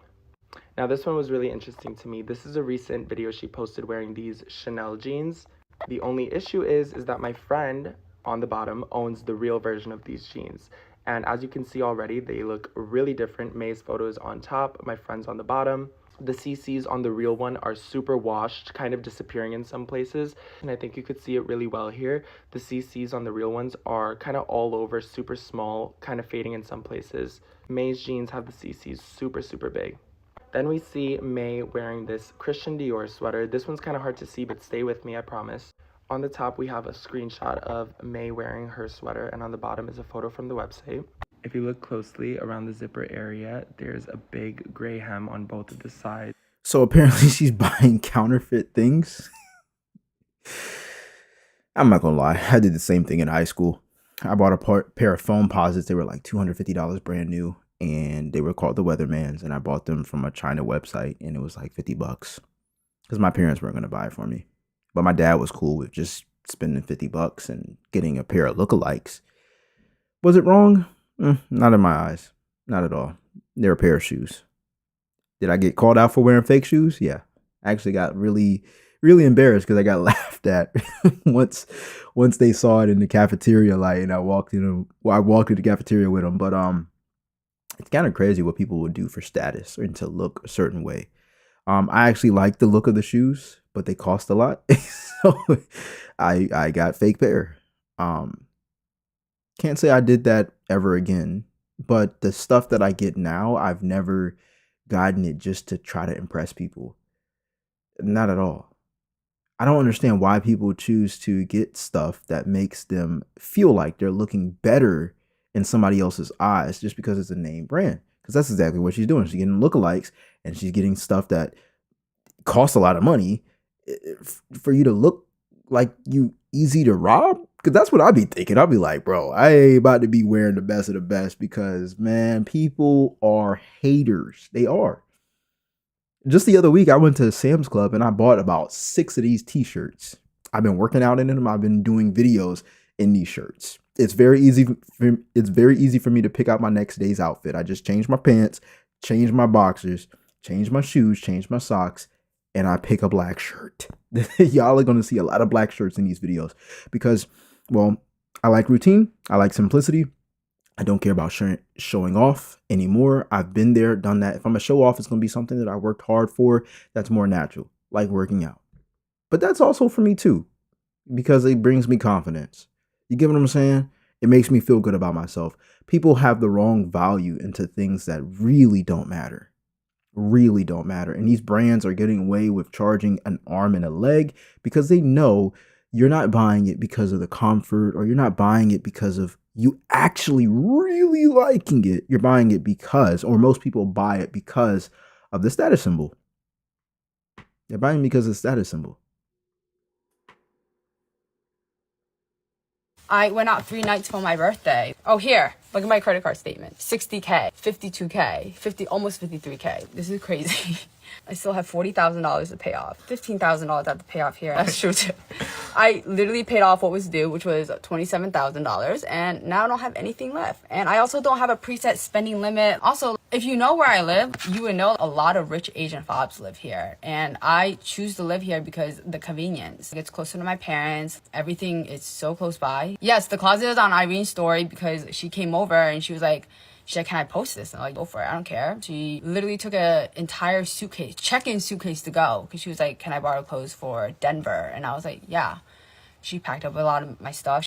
Now, this one was really interesting to me. This is a recent video she posted wearing these Chanel jeans. The only issue is that my friend on the bottom owns the real version of these jeans. And as you can see already, they look really different. May's photo is on top, my friend's on the bottom. The CCs on the real one are super washed, kind of disappearing in some places, and I think you could see it really well here. The CCs on the real ones are kind of all over, super small, kind of fading in some places. May's jeans have the CCs super, super big. Then we see May wearing this Christian Dior sweater. This one's kind of hard to see, but stay with me, I promise. On the top, we have a screenshot of May wearing her sweater, and on the bottom is a photo from the website. If you look closely around the zipper area, there's a big gray hem on both of the sides. So apparently she's buying counterfeit things. I'm not gonna lie, I did the same thing in high school. I bought a pair of foam posits. They were like $250 brand new, and they were called the Weathermans, and I bought them from a China website, and it was like $50 because my parents weren't gonna buy it for me. But my dad was cool with just spending $50 and getting a pair of lookalikes. Was it wrong? Not in my eyes. Not at all. They're a pair of shoes. Did I get called out for wearing fake shoes? Yeah. I actually got really, really embarrassed because I got laughed at once they saw it in the cafeteria light, and I walked in the cafeteria with them. But it's kind of crazy what people would do for status or to look a certain way. I actually like the look of the shoes, but they cost a lot. So I got fake pair. Can't say I did that ever again, but the stuff that I get now, I've never gotten it just to try to impress people. Not at all. I don't understand why people choose to get stuff that makes them feel like they're looking better in somebody else's eyes just because it's a name brand. Because that's exactly what she's doing. She's getting lookalikes, and she's getting stuff that costs a lot of money for you to look like you easy to rob. Because that's what I'd be thinking. I'd be like, bro, I ain't about to be wearing the best of the best because, man, people are haters. They are. Just the other week, I went to Sam's Club and I bought about 6 of these t-shirts. I've been working out in them. I've been doing videos in these shirts. It's very easy for me to pick out my next day's outfit. I just change my pants, change my boxers, change my shoes, change my socks, and I pick a black shirt. Y'all are going to see a lot of black shirts in these videos because, well, I like routine. I like simplicity. I don't care about showing off anymore. I've been there, done that. If I'm going to show off, it's going to be something that I worked hard for. That's more natural, like working out. But that's also for me too, because it brings me confidence. You get what I'm saying? It makes me feel good about myself. People have the wrong value into things that really don't matter. Really don't matter. And these brands are getting away with charging an arm and a leg because they know you're not buying it because of the comfort, or you're not buying it because of you actually really liking it. You're buying it because, or most people buy it because of the status symbol. They're buying because of the status symbol. I went out 3 nights for my birthday. Oh, here, look at my credit card statement. 60K, 52K, almost 53K. This is crazy. I still have $40,000 to pay off. $15,000 I have to pay off here. That's true too. I literally paid off what was due, which was $27,000, and now I don't have anything left. And I also don't have a preset spending limit. Also, if you know where I live, you would know a lot of rich Asian fobs live here. And I choose to live here because the convenience. It's closer to my parents. Everything is so close by. Yes, the closet is on Irene's story because she came over and she was like, can I post this? And I'm like, go for it. I don't care. She literally took an entire suitcase, check-in suitcase to go. Because she was like, can I borrow clothes for Denver? And I was like, yeah. She packed up a lot of my stuff.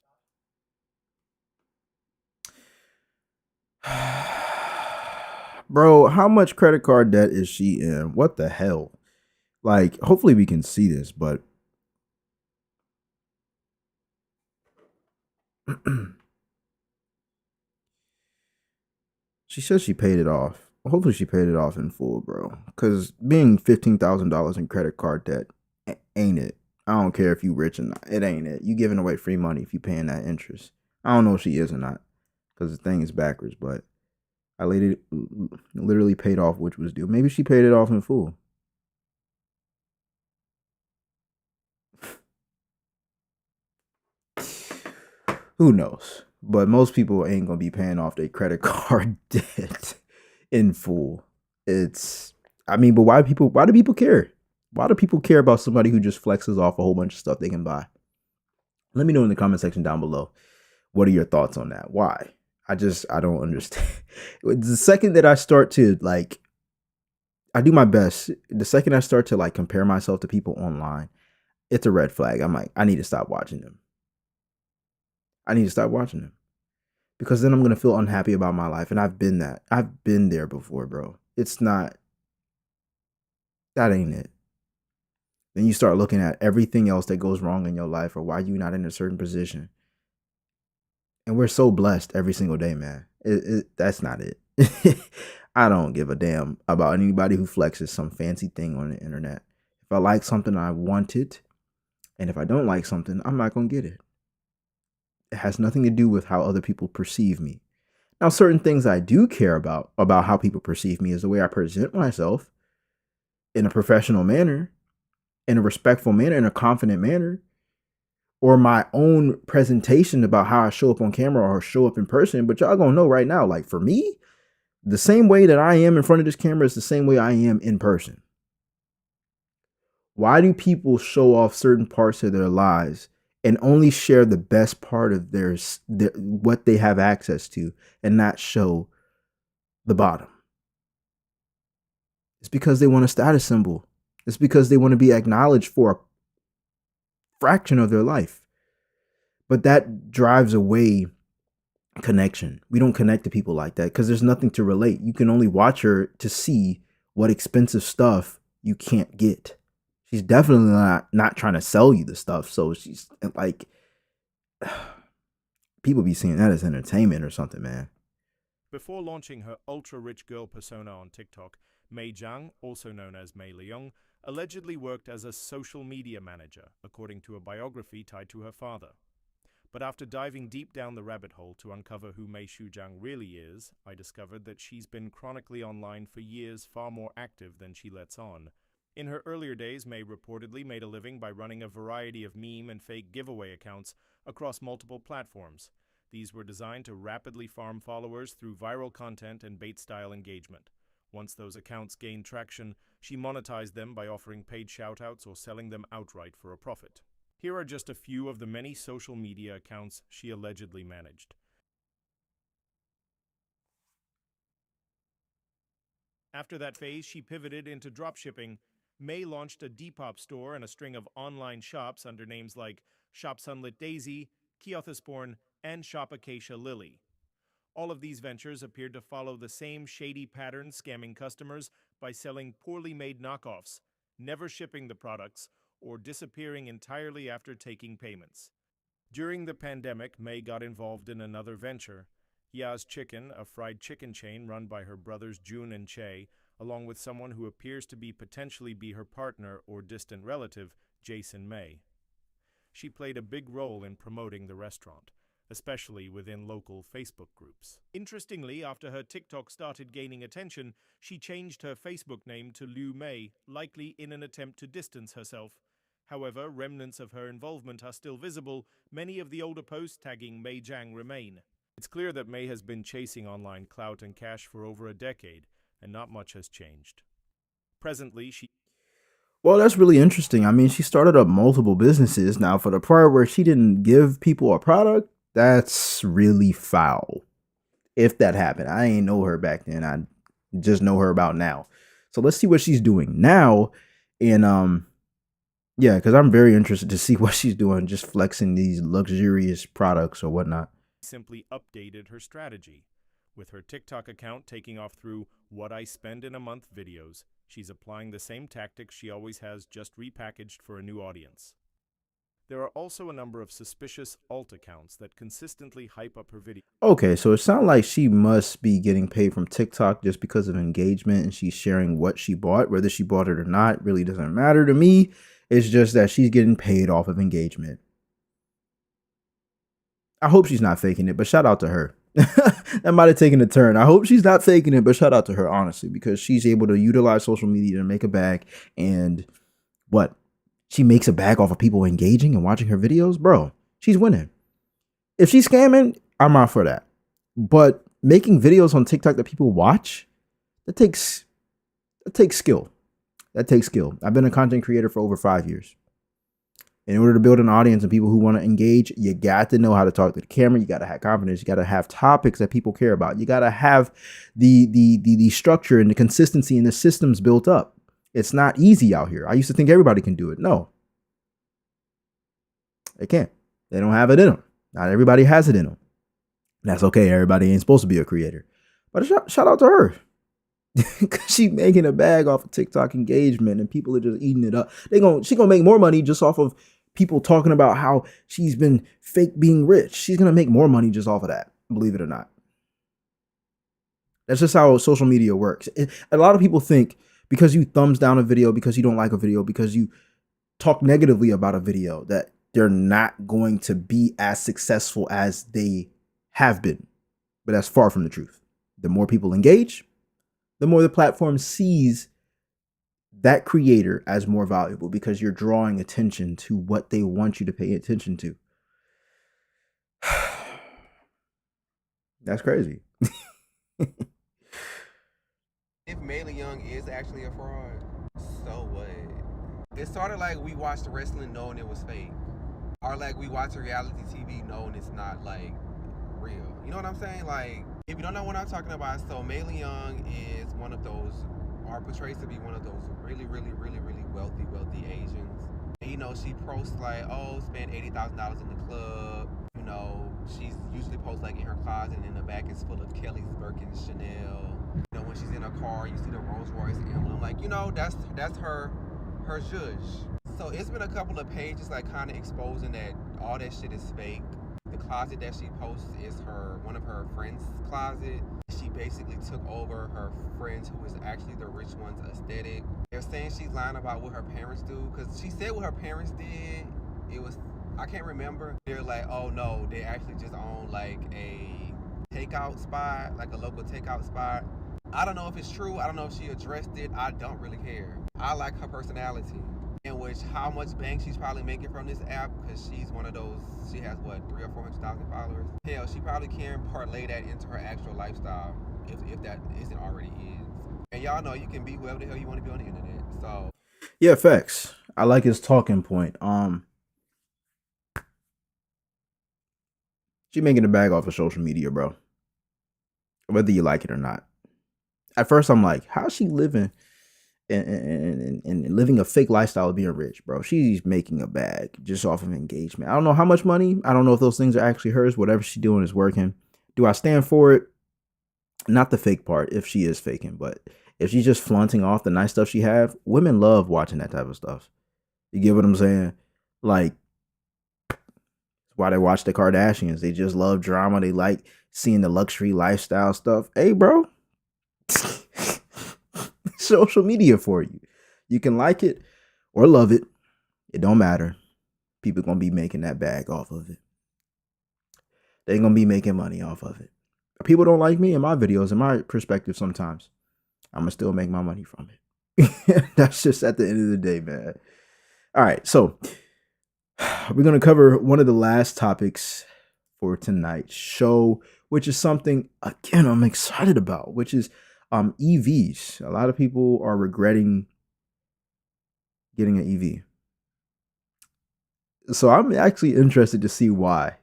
Bro, how much credit card debt is she in? What the hell? Like, hopefully we can see this, but she says she paid it off. Hopefully she paid it off in full, bro. Because being $15,000 in credit card debt ain't it. I don't care if you rich or not. It ain't it. You giving away free money if you paying that interest. I don't know if she is or not because the thing is backwards, but I literally paid off which was due. Maybe she paid it off in full. Who knows? But most people ain't gonna be paying off their credit card debt in full. But why do people care? Why do people care about somebody who just flexes off a whole bunch of stuff they can buy? Let me know in the comment section down below. What are your thoughts on that? Why? I don't understand. The second that I start to I do my best. The second I start to like compare myself to people online, it's a red flag. I'm like, I need to stop watching them. I need to stop watching them because then I'm gonna feel unhappy about my life, and I've been that. I've been there before, bro. It's not. That ain't it. Then you start looking at everything else that goes wrong in your life or why you're not in a certain position. And we're so blessed every single day, man. That's not it. I don't give a damn about anybody who flexes some fancy thing on the internet. If I like something, I want it. And if I don't like something, I'm not going to get it. It has nothing to do with how other people perceive me. Now, certain things I do care about how people perceive me, is the way I present myself in a professional manner, in a respectful manner, in a confident manner, or my own presentation about how I show up on camera or show up in person. But y'all gonna know right now, like for me, the same way that I am in front of this camera is the same way I am in person. Why do people show off certain parts of their lives and only share the best part of their what they have access to and not show the bottom? It's because they want a status symbol. It's because they want to be acknowledged for a fraction of their life. But that drives away connection. We don't connect to people like that because there's nothing to relate. You can only watch her to see what expensive stuff you can't get. She's definitely not trying to sell you the stuff. So she's like, people be seeing that as entertainment or something, man. Before launching her ultra-rich girl persona on TikTok, Mei Zhang, also known as Mei Leung, allegedly worked as a social media manager, according to a biography tied to her father. But after diving deep down the rabbit hole to uncover who Mei Shuzhang really is, I discovered that she's been chronically online for years, far more active than she lets on. In her earlier days, Mei reportedly made a living by running a variety of meme and fake giveaway accounts across multiple platforms. These were designed to rapidly farm followers through viral content and bait-style engagement. Once those accounts gained traction, she monetized them by offering paid shoutouts or selling them outright for a profit. Here are just a few of the many social media accounts she allegedly managed. After that phase, she pivoted into dropshipping. Mei launched a Depop store and a string of online shops under names like Shop Sunlit Daisy, Kiothisborn, and Shop Acacia Lily. All of these ventures appeared to follow the same shady pattern, scamming customers by selling poorly made knockoffs, never shipping the products, or disappearing entirely after taking payments. During the pandemic, Mei got involved in another venture, Ya's Chicken, a fried chicken chain run by her brothers Jun and Che, along with someone who appears to be potentially her partner or distant relative, Jason Mei. She played a big role in promoting the restaurant, especially within local Facebook groups. Interestingly, after her TikTok started gaining attention, she changed her Facebook name to Liu Mei, likely in an attempt to distance herself. However, remnants of her involvement are still visible. Many of the older posts tagging Mei Zhang remain. It's clear that Mei has been chasing online clout and cash for over a decade, and not much has changed. Presently, Well, that's really interesting. I mean, she started up multiple businesses. Now, for the part where she didn't give people a product, that's really foul. If that happened, I ain't know her back then. I just know her about now. So let's see what she's doing now. And yeah, because I'm very interested to see what she's doing, just flexing these luxurious products or whatnot. Simply updated her strategy. With her TikTok account taking off through What I Spend in a Month videos, she's applying the same tactics she always has, just repackaged for a new audience. There are also a number of suspicious alt accounts that consistently hype up her videos. Okay, so it sounds like she must be getting paid from TikTok just because of engagement, and she's sharing what she bought. Whether she bought it or not really doesn't matter to me. It's just that she's getting paid off of engagement. I hope she's not faking it, but shout out to her. That might have taken a turn. I hope she's not faking it, but shout out to her, honestly, because she's able to utilize social media to make a bag. And what? She makes a bag off of people engaging and watching her videos? Bro, she's winning. If she's scamming, I'm out for that. But making videos on TikTok that people watch, that takes skill. That takes skill. I've been a content creator for over 5 years. In order to build an audience and people who want to engage, you got to know how to talk to the camera. You got to have confidence. You got to have topics that people care about. You got to have the structure and the consistency and the systems built up. It's not easy out here. I used to think everybody can do it. No, they can't. They don't have it in them. Not everybody has it in them. That's okay. Everybody ain't supposed to be a creator. But shout out to her. She making a bag off of TikTok engagement and people are just eating it up. She gonna make more money just off of people talking about how she's been fake being rich. She's gonna make more money just off of that, believe it or not. That's just how social media works. A lot of people think because you thumbs down a video, because you don't like a video, because you talk negatively about a video, that they're not going to be as successful as they have been. But that's far from the truth. The more people engage, the more the platform sees that creator as more valuable because you're drawing attention to what they want you to pay attention to. That's crazy. If Leung is actually a fraud, so what? It's sort of like we watched wrestling knowing it was fake. Or like we watch reality TV knowing it's not like real. You know what I'm saying? Like, if you don't know what I'm talking about, so Leung is one of those, or portrays to be one of those really wealthy Asians. And, you know, she posts like, oh, spend $80,000 in the club. You know, she's usually posts like in her closet and in the back is full of Kelly's, Birkins, Chanel. You know, when she's in her car, you see the Rolls Royce emblem. Like, you know, that's her zhuzh. So it's been a couple of pages like kind of exposing that all that shit is fake. The closet that she posts is one of her friends' closet. She basically took over her friends who is actually the rich one's aesthetic. They're saying she's lying about what her parents do because she said what her parents did. It was, I can't remember. They're like, oh no, they actually just own like a takeout spot, like a local takeout spot. I don't know if it's true. I don't know if she addressed it. I don't really care. I like her personality. In which how much bank she's probably making from this app because she's one of those, she has what, 300,000 or 400,000 followers. Hell, she probably can parlay that into her actual lifestyle if that isn't already is. And y'all know you can be whoever the hell you want to be on the internet. So yeah, facts. I like his talking point. She making a bag off of social media, bro. Whether you like it or not. At first, I'm like, how's she living and living a fake lifestyle of being rich, bro? She's making a bag just off of engagement. I don't know how much money. I don't know if those things are actually hers. Whatever she's doing is working. Do I stand for it? Not the fake part, if she is faking, but if she's just flaunting off the nice stuff she have, women love watching that type of stuff. You get what I'm saying? Like, why they watch the Kardashians. They just love drama. They like seeing the luxury lifestyle stuff. Hey, bro. Social media for you. You can like it or love it. It don't matter. People gonna be making that bag off of it. They gonna be making money off of it. People don't like me in my videos, in my perspective sometimes. I'm gonna still make my money from it. That's just at the end of the day, man. All right, so we're gonna cover one of the last topics for tonight's show, which is something, again, I'm excited about, which is EVs. A lot of people are regretting getting an EV. So I'm actually interested to see why.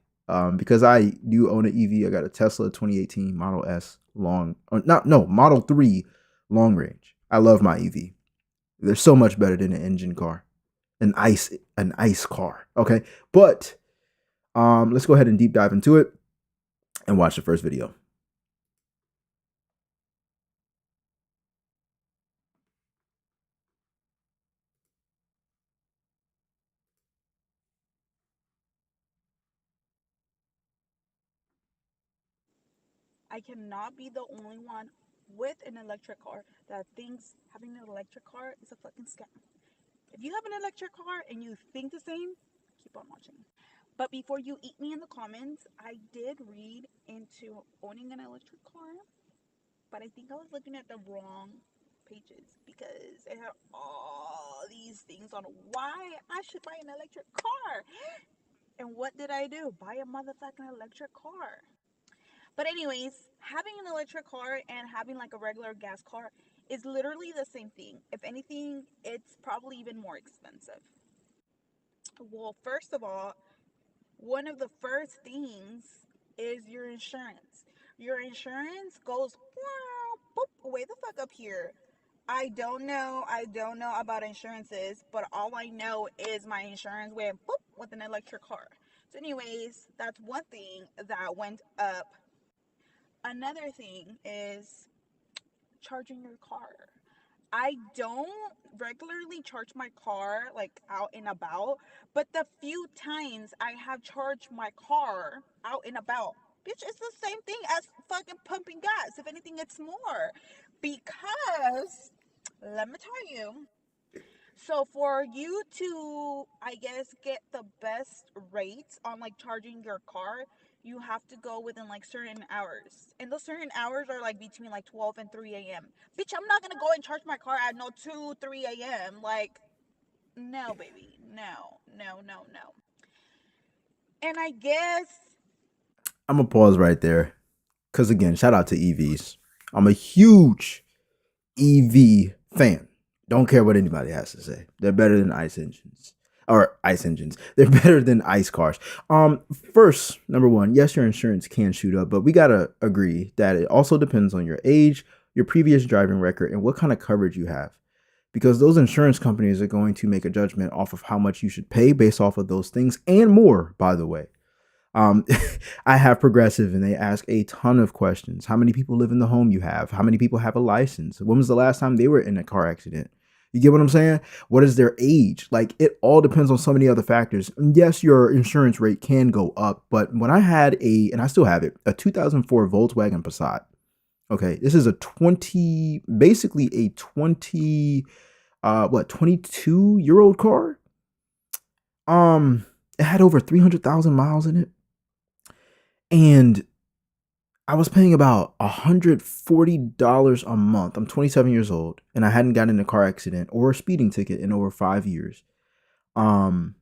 Because I do own an EV. I got a Tesla 2018 Model S Model 3 long range. I love my EV. They're so much better than an engine car, an ice car. Okay, but let's go ahead and deep dive into it and watch the first video. I cannot be the only one with an electric car that thinks having an electric car is a fucking scam. If you have an electric car and you think the same, keep on watching. But before you eat me in the comments, I did read into owning an electric car, but I think I was looking at the wrong pages because it had all these things on why I should buy an electric car. And what did I do? Buy a motherfucking electric car. But anyways, having an electric car and having like a regular gas car is literally the same thing. If anything, it's probably even more expensive. Well, first of all, one of the first things is your insurance. Your insurance goes boop, way the fuck up here. I don't know about insurances, but all I know is my insurance went boop with an electric car. So anyways, that's one thing that went up. Another thing is charging your car. I don't regularly charge my car like out and about, but the few times I have charged my car out and about, bitch, it's the same thing as fucking pumping gas. If anything, it's more. Because let me tell you, so for you to, I guess, get the best rates on like charging your car, you have to go within like certain hours. And those certain hours are like between like 12 and 3 a.m. Bitch, I'm not gonna go and charge my car at no 2, 3 a.m. Like, no, baby. No, no, no, no. And I guess I'm gonna pause right there because again, shout out to EVs. I'm a huge EV fan. Don't care what anybody has to say. They're better than ice engines. Or ice engines. They're better than ice cars. First, number one, yes, your insurance can shoot up, but we gotta agree that it also depends on your age, your previous driving record, and what kind of coverage you have. Because those insurance companies are going to make a judgment off of how much you should pay based off of those things and more, by the way. Um, I have Progressive and they ask a ton of questions. How many people live in the home you have? How many people have a license? When was the last time they were in a car accident? You get what I'm saying? What is their age? Like it all depends on so many other factors. And yes, your insurance rate can go up, but when I had and I still have it, a 2004 Volkswagen Passat. Okay, this is a 20, basically a 20, 22-year-old car. It had over 300,000 miles in it. And I was paying about $140 a month. I'm 27 years old and I hadn't gotten in a car accident or a speeding ticket in over 5 years. Um,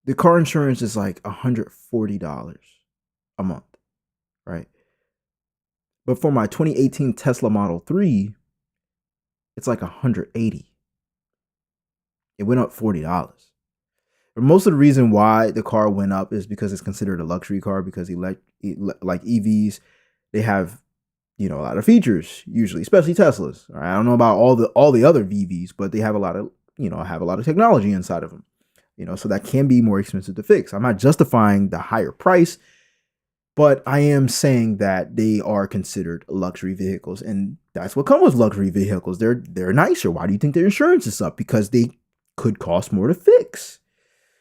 the car insurance is like $140 a month, right? But for my 2018 Tesla Model 3, it's like 180. It went up $40. But most of the reason why the car went up is because it's considered a luxury car because like EVs, they have a lot of features usually, especially Teslas. All right? I don't know about all the other VVs, but they have a lot of have a lot of technology inside of them. So that can be more expensive to fix. I'm not justifying the higher price, but I am saying that they are considered luxury vehicles, and that's what comes with luxury vehicles. They're nicer. Why do you think their insurance is up? Because they could cost more to fix.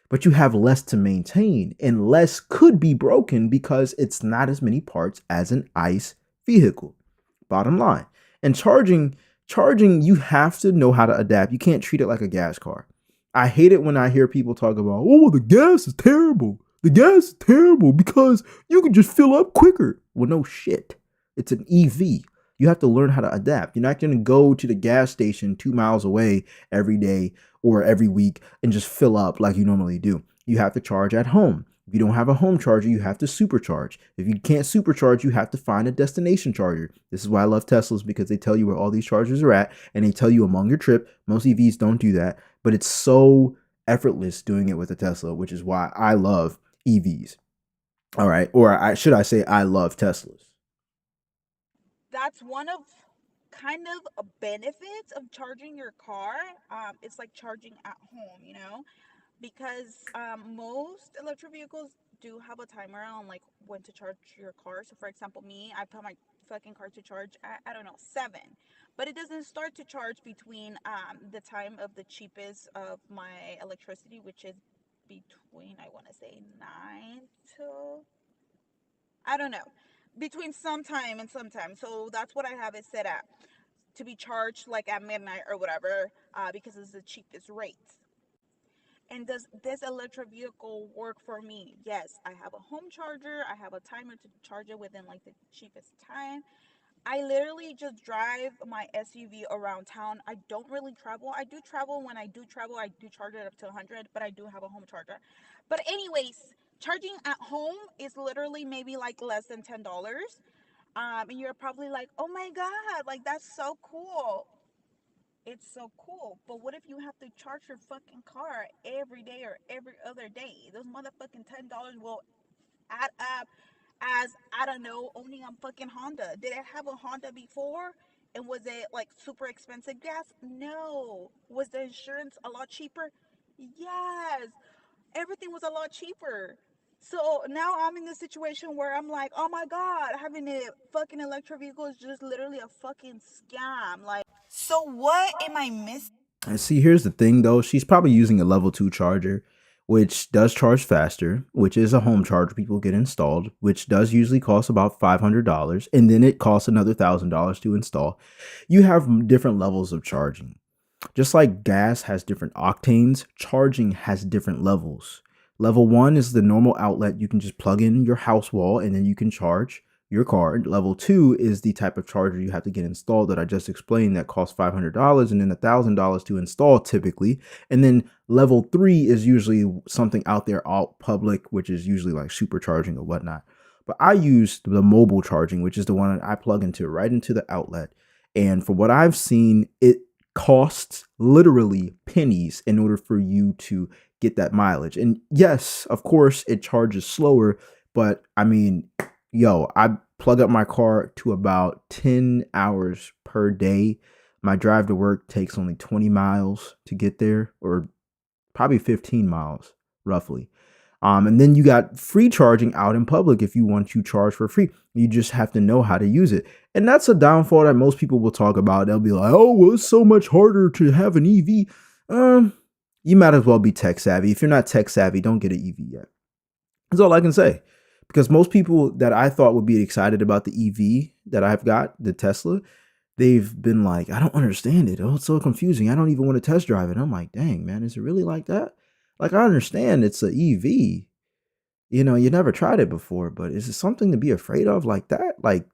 But you have less to maintain, and less could be broken because it's not as many parts as an ICE vehicle. Bottom line. And charging, you have to know how to adapt. You can't treat it like a gas car. I hate it when I hear people talk about, oh, the gas is terrible. The gas is terrible because you can just fill up quicker. Well, no shit. It's an EV. You have to learn how to adapt. You're not going to go to the gas station 2 miles away every day or every week and just fill up like you normally do. You have to charge at home. If you don't have a home charger, you have to supercharge. If you can't supercharge, you have to find a destination charger. This is why I love Teslas, because they tell you where all these chargers are at and they tell you among your trip. Most EVs don't do that, but it's so effortless doing it with a Tesla, which is why I love EVs. All right. Should I say I love Teslas? that's one of kind of a benefits of charging your car. It's like charging at home. Because most electric vehicles do have a timer on like when to charge your car. So for example, me, I put my fucking car to charge at, I don't know, 7, but it doesn't start to charge between the time of the cheapest of my electricity, which is between, I want to say, 9 to, I don't know, between sometime and sometime. So that's what I have it set at, to be charged like at midnight or whatever, because it's the cheapest rate. And does this electric vehicle work for me? Yes, I have a home charger. I have a timer to charge it within like the cheapest time. I literally just drive my SUV around town. I don't really travel. I do travel. When I do travel, I do charge it up to 100, but I do have a home charger. But anyways, charging at home is literally maybe like less than $10. And you're probably like, "Oh my god, like that's so cool." It's so cool. But what if you have to charge your fucking car every day or every other day? Those motherfucking $10 will add up as, I don't know, owning a fucking Honda. Did I have a Honda before? And was it like super expensive gas? No. Was the insurance a lot cheaper? Yes. Everything was a lot cheaper. So now I'm in the situation where I'm like, oh my god, having a fucking electric vehicle is just literally a fucking scam. Like, so what am I missing? And see, here's the thing though. She's probably using a level 2 charger, which does charge faster, which is a home charger people get installed, which does usually cost about $500. And then it costs another $1,000 to install. You have different levels of charging. Just like gas has different octanes, charging has different levels. Level 1 is the normal outlet you can just plug in your house wall and then you can charge your car. Level 2 is the type of charger you have to get installed that I just explained that costs $500 and then $1,000 to install typically. And then level 3 is usually something out there out public, which is usually like supercharging or whatnot. But I use the mobile charging, which is the one I plug into right into the outlet. And for what I've seen, it costs literally pennies in order for you to get that mileage. And yes, of course, it charges slower, but I mean, yo, I plug up my car to about 10 hours per day. My drive to work takes only 20 miles to get there, or probably 15 miles roughly. And then you got free charging out in public if you want to charge for free. You just have to know how to use it. And that's a downfall that most people will talk about. They'll be like, oh, well, it's so much harder to have an EV. You might as well be tech savvy. If you're not tech savvy, don't get an EV yet. That's all I can say. Because most people that I thought would be excited about the EV that I've got, the Tesla, they've been like, I don't understand it. Oh, it's so confusing. I don't even want to test drive it. I'm like, dang, man, is it really like that? Like, I understand it's an EV. You know, you never tried it before, but is it something to be afraid of like that? Like,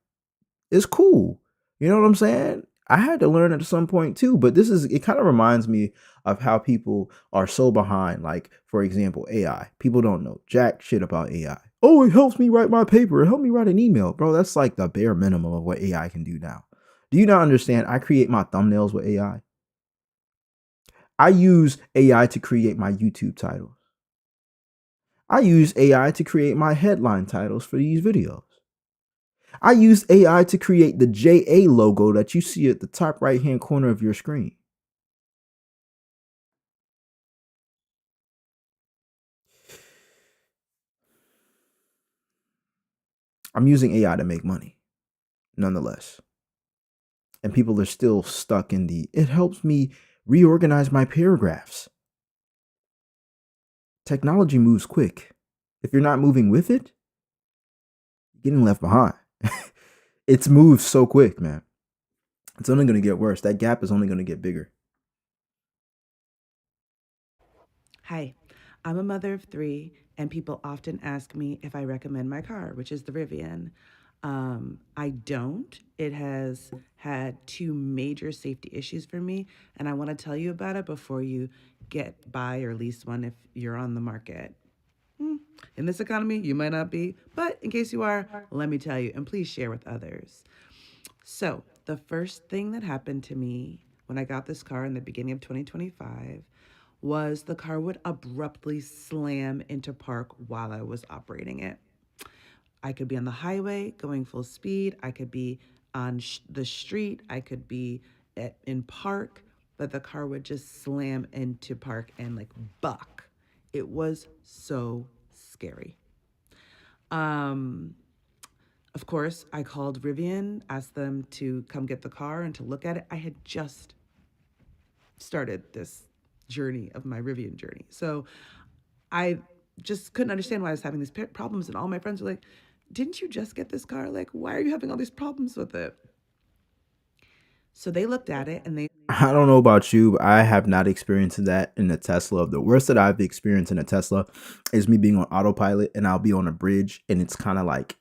it's cool. You know what I'm saying? I had to learn at some point too, but it kind of reminds me of how people are so behind. Like, for example, AI. People don't know jack shit about AI. Oh, it helps me write my paper. It helped me write an email. Bro, that's like the bare minimum of what AI can do now. Do you not understand? I create my thumbnails with AI. I use AI to create my YouTube titles. I use AI to create my headline titles for these videos. I use AI to create the JA logo that you see at the top right hand corner of your screen. I'm using AI to make money, nonetheless. And people are still stuck in it helps me reorganize my paragraphs. Technology moves quick. If you're not moving with it, you're getting left behind. It's moved so quick, man. It's only going to get worse. That gap is only going to get bigger. Hi, I'm a mother of 3, and people often ask me if I recommend my car, which is the Rivian. I don't. It has had 2 major safety issues for me, and I want to tell you about it before you buy or lease one if you're on the market. In this economy, you might not be, but in case you are, let me tell you, and please share with others. So, the first thing that happened to me when I got this car in the beginning of 2025 was the car would abruptly slam into park while I was operating it. I could be on the highway going full speed. I could be on the street. I could be in park, but the car would just slam into park and like buck. It was so scary. Of course, I called Rivian, asked them to come get the car and to look at it. I had just started this journey of my Rivian journey. So I just couldn't understand why I was having these problems. And all my friends were like, didn't you just get this car? Like, why are you having all these problems with it? So they looked at it and I don't know about you, but I have not experienced that in a Tesla. The worst that I've experienced in a Tesla is me being on autopilot and I'll be on a bridge and it's kind of like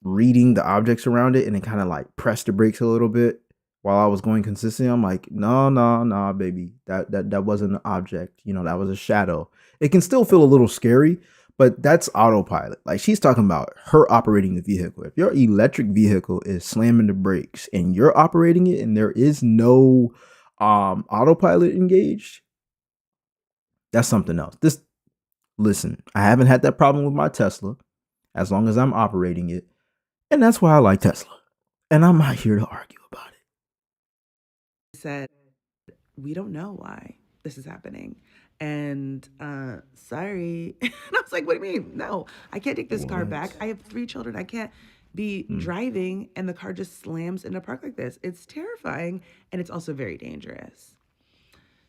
reading the objects around it and it kind of like pressed the brakes a little bit while I was going consistently. I'm like, no, baby. That wasn't an object. You know, that was a shadow. It can still feel a little scary, but that's autopilot. Like she's talking about her operating the vehicle. If your electric vehicle is slamming the brakes and you're operating it and there is no Autopilot engaged, that's something else. This Listen, I haven't had that problem with my Tesla as long as I'm operating it, and that's why I like Tesla. And I'm not here to argue about it. Said, we don't know why this is happening. And sorry. And I was like, what do you mean? No, I can't take this car back. I have 3 children. I can't be driving and the car just slams in a park like this. It's terrifying and it's also very dangerous.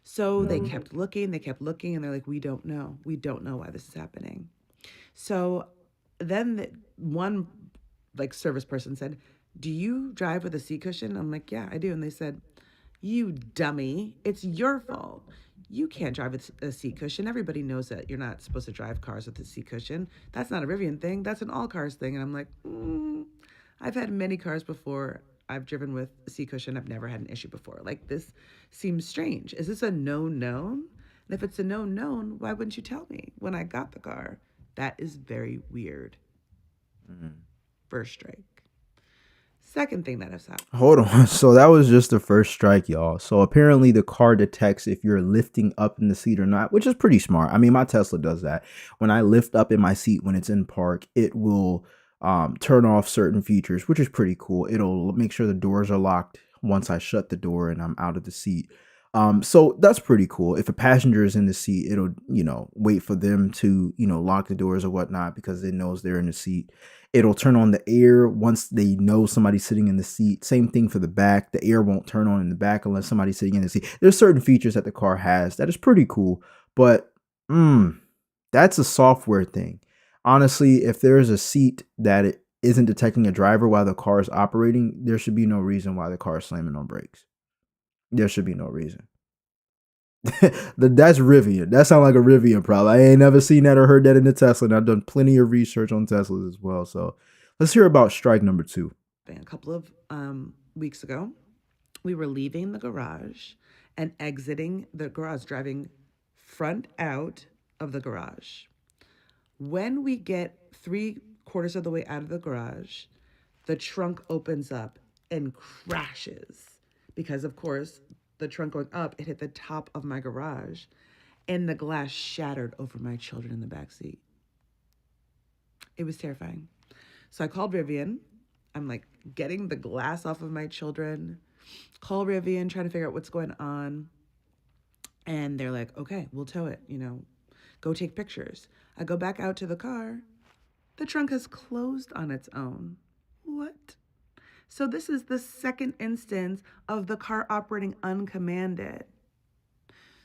So they kept looking, and they're like, we don't know. We don't know why this is happening. So then one like service person said, do you drive with a seat cushion? I'm like, yeah, I do. And they said, you dummy, it's your fault. You can't drive with a seat cushion. Everybody knows that you're not supposed to drive cars with a seat cushion. That's not a Rivian thing. That's an all cars thing. And I'm like, I've had many cars before. I've driven with a seat cushion. I've never had an issue before. Like, this seems strange. Is this a known known? And if it's a known known, why wouldn't you tell me when I got the car? That is very weird. First strike. Second thing that has happened. Hold on. So that was just the first strike, y'all. So apparently the car detects if you're lifting up in the seat or not, which is pretty smart. I mean, my Tesla does that. When I lift up in my seat when it's in park, it will turn off certain features, which is pretty cool. It'll make sure the doors are locked once I shut the door and I'm out of the seat. So that's pretty cool. If a passenger is in the seat, it'll, wait for them to, lock the doors or whatnot because it knows they're in the seat. It'll turn on the air once they know somebody's sitting in the seat. Same thing for the back. The air won't turn on in the back unless somebody's sitting in the seat. There's certain features that the car has that is pretty cool, but that's a software thing. Honestly, if there's a seat that it isn't detecting a driver while the car is operating, there should be no reason why the car is slamming on brakes. There should be no reason. That's Rivian. That sounds like a Rivian problem. I ain't never seen that or heard that in the Tesla, and I've done plenty of research on Teslas as well. So let's hear about strike number 2. A couple of weeks ago, we were leaving the garage and exiting the garage, driving front out of the garage. When we get 3/4 of the way out of the garage, the trunk opens up and crashes because, of course, the trunk going up, it hit the top of my garage and the glass shattered over my children in the back seat. It was terrifying. So I called Rivian. I'm like getting the glass off of my children. Call Rivian, trying to figure out what's going on. And they're like, okay, we'll tow it, go take pictures. I go back out to the car. The trunk has closed on its own. What? So this is the second instance of the car operating uncommanded.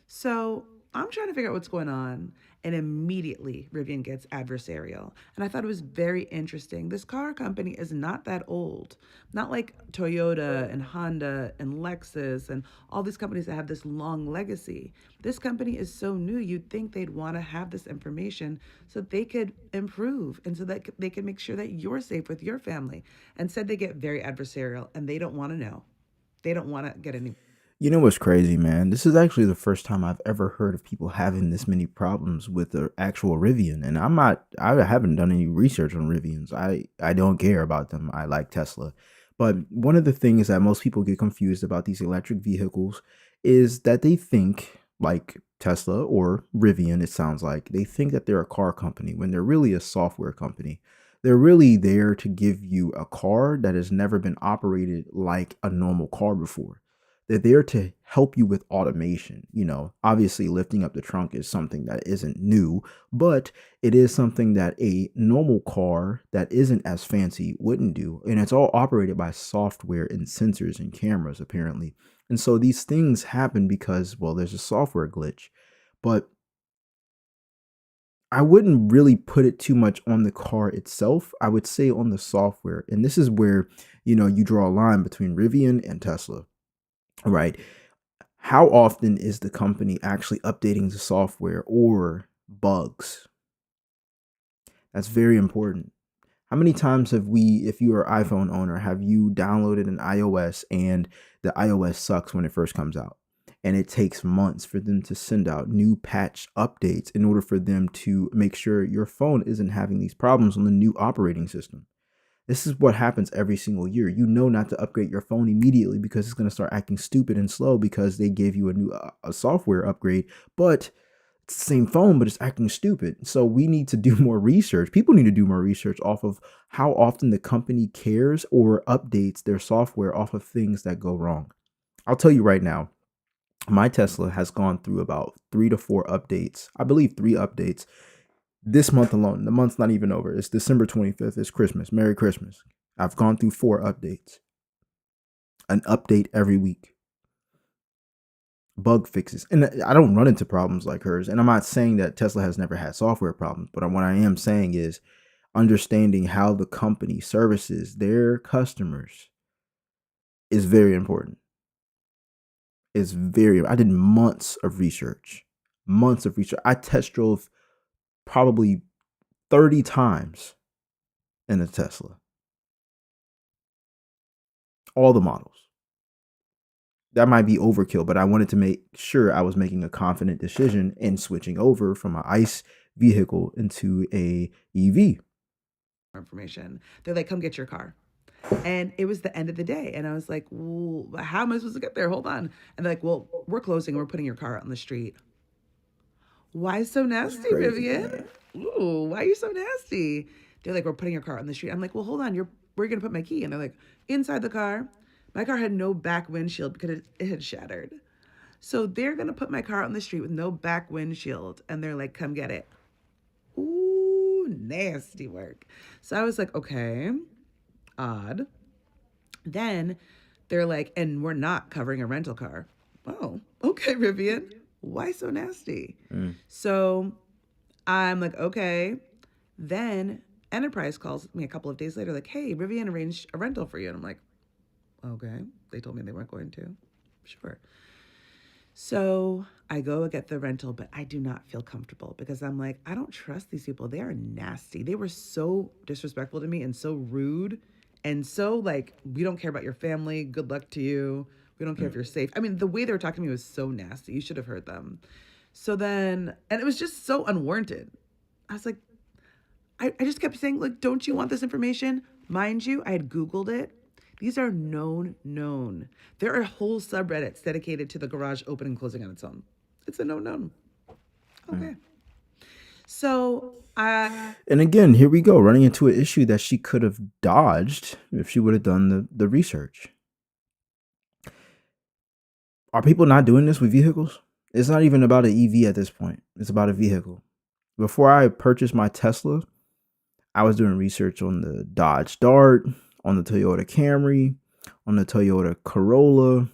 So I'm trying to figure out what's going on, and immediately Rivian gets adversarial. And I thought it was very interesting. This car company is not that old. Not like Toyota and Honda and Lexus and all these companies that have this long legacy. This company is so new, you'd think they'd want to have this information so that they could improve and so that they can make sure that you're safe with your family. Instead, they get very adversarial and they don't want to know. They don't want to get any. You know what's crazy, man? This is actually the first time I've ever heard of people having this many problems with the actual Rivian. And I haven't done any research on Rivians. I don't care about them. I like Tesla. But one of the things that most people get confused about these electric vehicles is that they think, like Tesla or Rivian, it sounds like, they think that they're a car company when they're really a software company. They're really there to give you a car that has never been operated like a normal car before. They're there to help you with automation. Obviously lifting up the trunk is something that isn't new, but it is something that a normal car that isn't as fancy wouldn't do. And it's all operated by software and sensors and cameras, apparently. And so these things happen because, well, there's a software glitch, but I wouldn't really put it too much on the car itself. I would say on the software. And this is where, you draw a line between Rivian and Tesla. Right. How often is the company actually updating the software or bugs? That's very important. How many times have if you're an iPhone owner, have you downloaded an iOS and the iOS sucks when it first comes out? And it takes months for them to send out new patch updates in order for them to make sure your phone isn't having these problems on the new operating system. This is what happens every single year. You know not to upgrade your phone immediately because it's going to start acting stupid and slow because they gave you a new a software upgrade, but it's the same phone, but it's acting stupid. So we need to do more research. People need to do more research off of how often the company cares or updates their software off of things that go wrong. I'll tell you right now, my Tesla has gone through about 3 to 4 updates. I believe 3 updates this month alone. The month's not even over. It's December 25th. It's Christmas. Merry Christmas. I've gone through 4 updates. An update every week. Bug fixes. And I don't run into problems like hers. And I'm not saying that Tesla has never had software problems, but what I am saying is understanding how the company services their customers is very important. I did months of research. Months of research. I test drove probably 30 times in a Tesla. All the models. That might be overkill, but I wanted to make sure I was making a confident decision in switching over from an ICE vehicle into a EV. Information. They're like, come get your car. And it was the end of the day. And I was like, well, how am I supposed to get there? Hold on. And they're like, well, we're closing. We're putting your car out on the street. Why so nasty, Crazy, Vivian? man. Ooh, why are you so nasty? They're like, we're putting your car on the street. I'm like, well, hold on. Where are you going to put my key? And they're like, inside the car. My car had no back windshield because it had shattered. So they're going to put my car on the street with no back windshield. And they're like, come get it. Ooh, nasty work. So I was like, okay, odd. Then they're like, and we're not covering a rental car. Oh, okay, Vivian. Why so nasty? So I'm like, okay. Then Enterprise calls me a couple of days later, like, hey, Vivian arranged a rental for you. And I'm like, okay. They told me they weren't going to. Sure. So I go get the rental, but I do not feel comfortable because I'm like, I don't trust these people. They are nasty. They were so disrespectful to me and so rude and so like, we don't care about your family. Good luck to you. We don't care if you're safe. I mean, the way they were talking to me was so nasty. You should have heard them. So then, and it was just so unwarranted. I was like, I just kept saying, like, don't you want this information? Mind you, I had Googled it. These are known. There are whole subreddits dedicated to the garage opening and closing on its own. It's a known. Okay. So And again, here we go, running into an issue that she could have dodged if she would have done the research. Are people not doing this with vehicles? It's not even about an EV at this point. It's about a vehicle. Before I purchased my Tesla, I was doing research on the Dodge Dart, on the Toyota Camry, on the Toyota Corolla.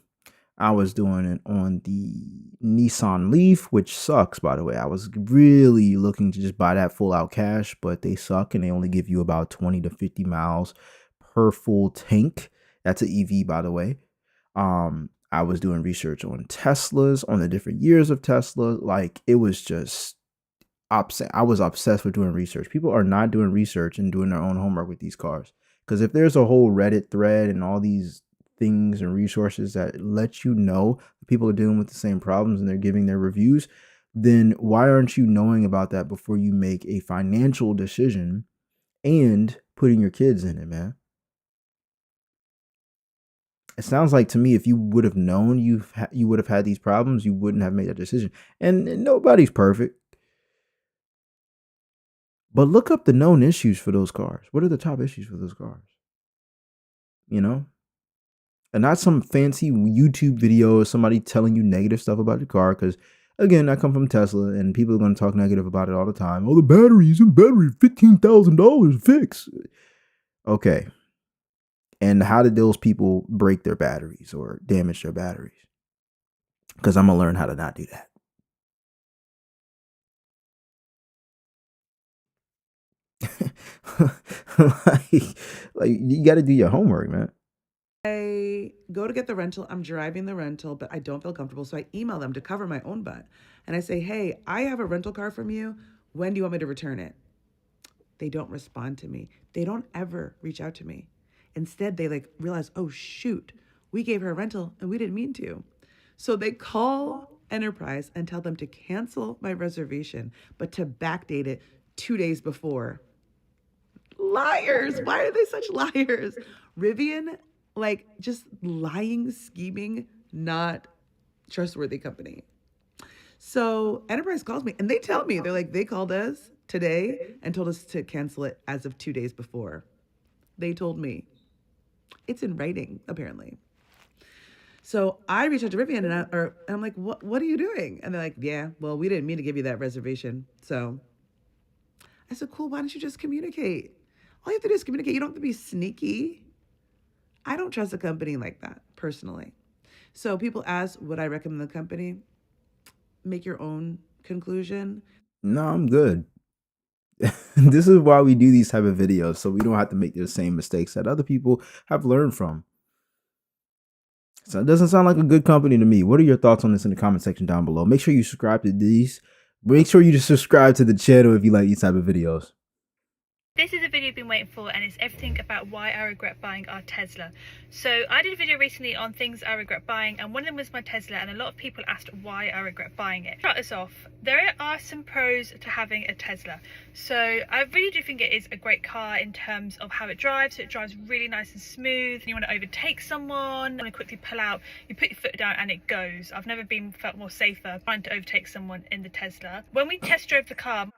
I was doing it on the Nissan Leaf, which sucks, by the way. I was really looking to just buy that full out cash, but they suck and they only give you about 20 to 50 miles per full tank. That's an EV, by the way. I was doing research on Teslas, on the different years of Tesla. Like, it was just I was obsessed with doing research. People are not doing research and doing their own homework with these cars. Because if there's a whole Reddit thread and all these things and resources that let you know people are dealing with the same problems and they're giving their reviews, then why aren't you knowing about that before you make a financial decision and putting your kids in it, man? It sounds like to me if you would have known you would have had these problems, you wouldn't have made that decision. And nobody's perfect. But look up the known issues for those cars. What are the top issues for those cars? You know? And not some fancy YouTube video or somebody telling you negative stuff about your car. Because, again, I come from Tesla and people are going to talk negative about it all the time. Oh, the batteries and battery, $15,000 fix. Okay. And how did those people break their batteries or damage their batteries? Because I'm going to learn how to not do that. like you got to do your homework, man. I go to get the rental. I'm driving the rental, but I don't feel comfortable. So I email them to cover my own butt. And I say, hey, I have a rental car from you. When do you want me to return it? They don't respond to me. They don't ever reach out to me. Instead, they like realize, oh, shoot, we gave her a rental and we didn't mean to. So they call Enterprise and tell them to cancel my reservation, but to backdate it 2 days before. Liars. Why are they such liars? Rivian, like, just lying, scheming, not trustworthy company. So Enterprise calls me and they tell me, they're like, they called us today and told us to cancel it as of 2 days before. They told me. It's in writing, apparently. So I reached out to Rivian and I'm like, what are you doing? And they're like, yeah, well, we didn't mean to give you that reservation. So I said, cool, why don't you just communicate? All you have to do is communicate. You don't have to be sneaky. I don't trust a company like that, personally. So people ask, would I recommend the company? Make your own conclusion. No, I'm good. This is why we do these type of videos, so we don't have to make the same mistakes that other people have learned from. So it doesn't sound like a good company to me. What are your thoughts on this in the comment section down below? Make sure you subscribe to these. Make sure you just subscribe to the channel if you like these type of videos. This is a video you've been waiting for, and it's everything about why I regret buying our Tesla. So I did a video recently on things I regret buying, and one of them was my Tesla, and a lot of people asked why I regret buying it. To start us off, there are some pros to having a Tesla. So I really do think it is a great car in terms of how it drives. It drives really nice and smooth. You want to overtake someone, you want to quickly pull out, you put your foot down and it goes. I've never felt more safer trying to overtake someone in the Tesla. When we test drove the car,